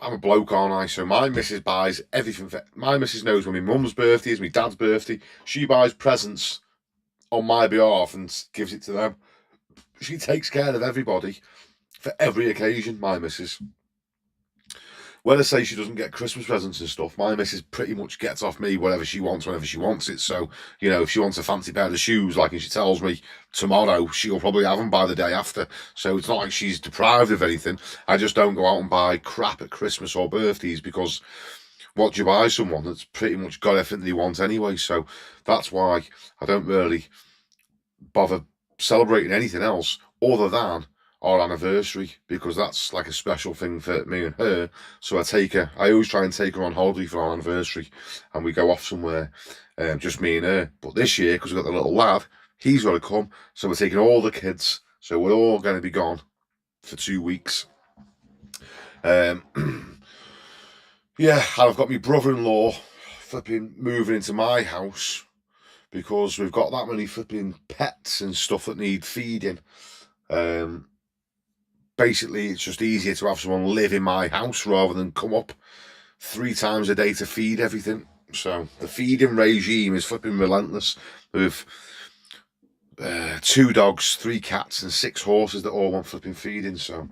I'm a bloke, aren't I? So my missus buys everything. My missus knows when my mum's birthday is, my dad's birthday. She buys presents on my behalf and gives it to them. She takes care of everybody for every occasion, my missus. When I say she doesn't get Christmas presents and stuff, my missus pretty much gets off me whatever she wants, whenever she wants it. So, you know, if she wants a fancy pair of shoes, like, and she tells me tomorrow, she'll probably have them by the day after. So it's not like she's deprived of anything. I just don't go out and buy crap at Christmas or birthdays, because what do you buy someone that's pretty much got everything they want anyway? So that's why I don't really bother celebrating anything else other than our anniversary, because that's like a special thing for me and her. So I always try and take her on holiday for our anniversary, and we go off somewhere, just me and her. But this year, because we've got the little lad, he's got to come, so we're taking all the kids, so we're all going to be gone for 2 weeks. Yeah, and I've got my brother-in-law flipping moving into my house, because we've got that many flipping pets and stuff that need feeding. Basically, it's just easier to have someone live in my house rather than come up 3 times a day to feed everything. So the feeding regime is flipping relentless, with 2 dogs, 3 cats and 6 horses that all want flipping feeding. So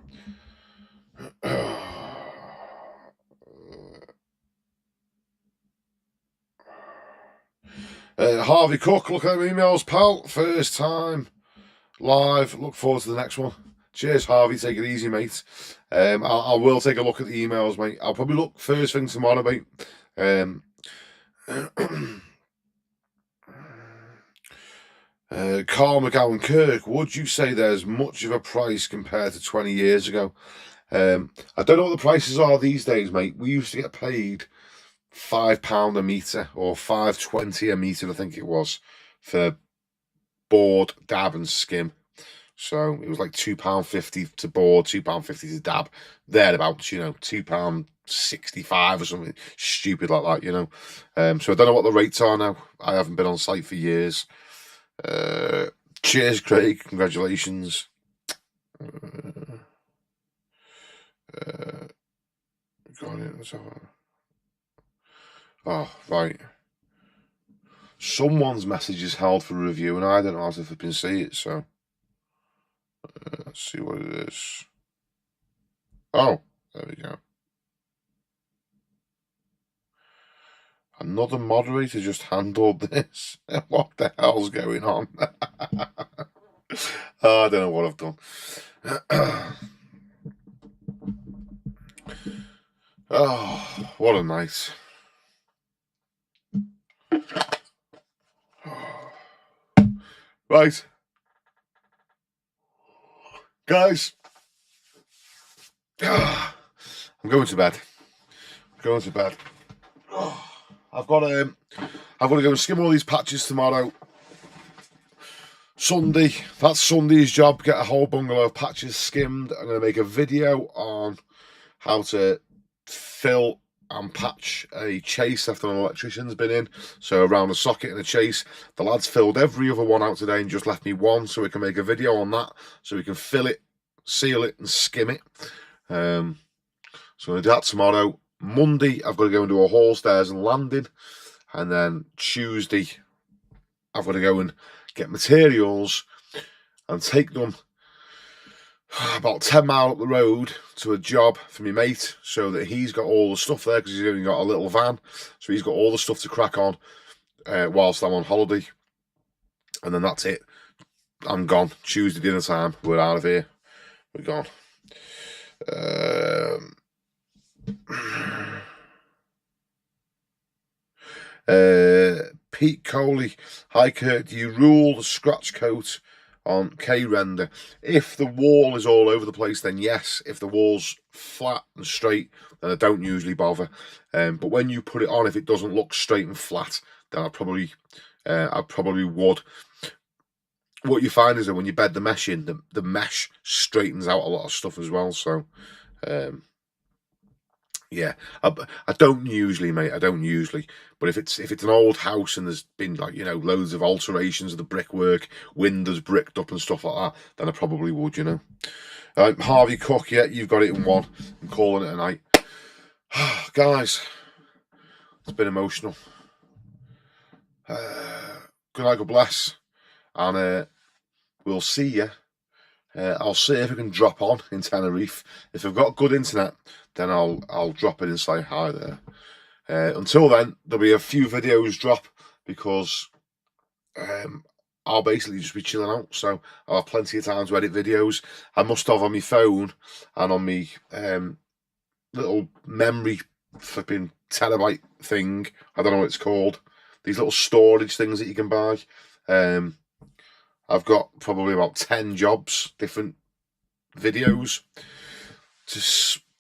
Harvey Cook, look at my emails, pal. First time live. Look forward to the next one. Cheers, Harvey. Take it easy, mate. I will take a look at the emails, mate. I'll probably look first thing tomorrow, mate. Carl McGowan Kirk, would you say there's much of a price compared to 20 years ago? I don't know what the prices are these days, mate. We used to get paid £5 a metre, or £5.20 a metre, I think it was, for board, dab and skim. So it was like £2.50 to board, £2.50 to dab, thereabouts, you know, £2.65 or something stupid like that, you know. So I don't know what the rates are now. I haven't been on site for years. Cheers, Craig. Congratulations. Got it. Oh, right. Someone's message is held for review, and I don't know how to flipping see it, so let's see what it is. Oh, there we go. Another moderator just handled this. What the hell's going on? Oh, I don't know what I've done. Oh, what a night. Right. Guys. I'm going to bed. I've got to go and skim all these patches tomorrow. Sunday, that's Sunday's job. Get a whole bungalow of patches skimmed. I'm going to make a video on how to fill and patch a chase after an electrician's been in. So around a socket and a chase. The lads filled every other one out today and just left me one, so we can make a video on that, so we can fill it, seal it and skim it. So I'm going to do that tomorrow. Monday, I've got to go and do a haul stairs and landing. And then Tuesday, I've got to go and get materials and take them about 10 mile up the road to a job for my mate, so that he's got all the stuff there, because he's only got a little van, so he's got all the stuff to crack on whilst I'm on holiday. And then that's it. I'm gone. Tuesday dinner time, we're out of here. We're gone. Pete Coley, hi Kurt, do you rule the scratch coat on K-render? If the wall is all over the place, then yes. If the wall's flat and straight, then I don't usually bother. But when you put it on, if it doesn't look straight and flat, then I probably would. What you find is that when you bed the mesh in, the mesh straightens out a lot of stuff as well. So, yeah, I don't usually, mate. I don't usually. But if it's an old house and there's been, like, you know, loads of alterations of the brickwork, windows bricked up and stuff like that, then I probably would, you know. Harvey Cook, yeah, you've got it in one. I'm calling it a night. Guys, it's been emotional. Good night, God bless. And we'll see you. I'll see if I can drop on in Tenerife. If I've got good internet, then I'll drop in and say hi there. Until then, there'll be a few videos drop, because I'll basically just be chilling out. So I'll have plenty of time to edit videos. I must have on my phone and on my little memory flipping terabyte thing. I don't know what it's called. These little storage things that you can buy. I've got probably about 10 jobs, different videos to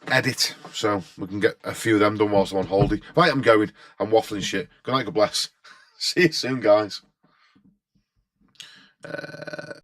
edit, so we can get a few of them done whilst I'm on holiday. Right, I'm going. I'm waffling shit. Good night, God bless. See you soon, guys.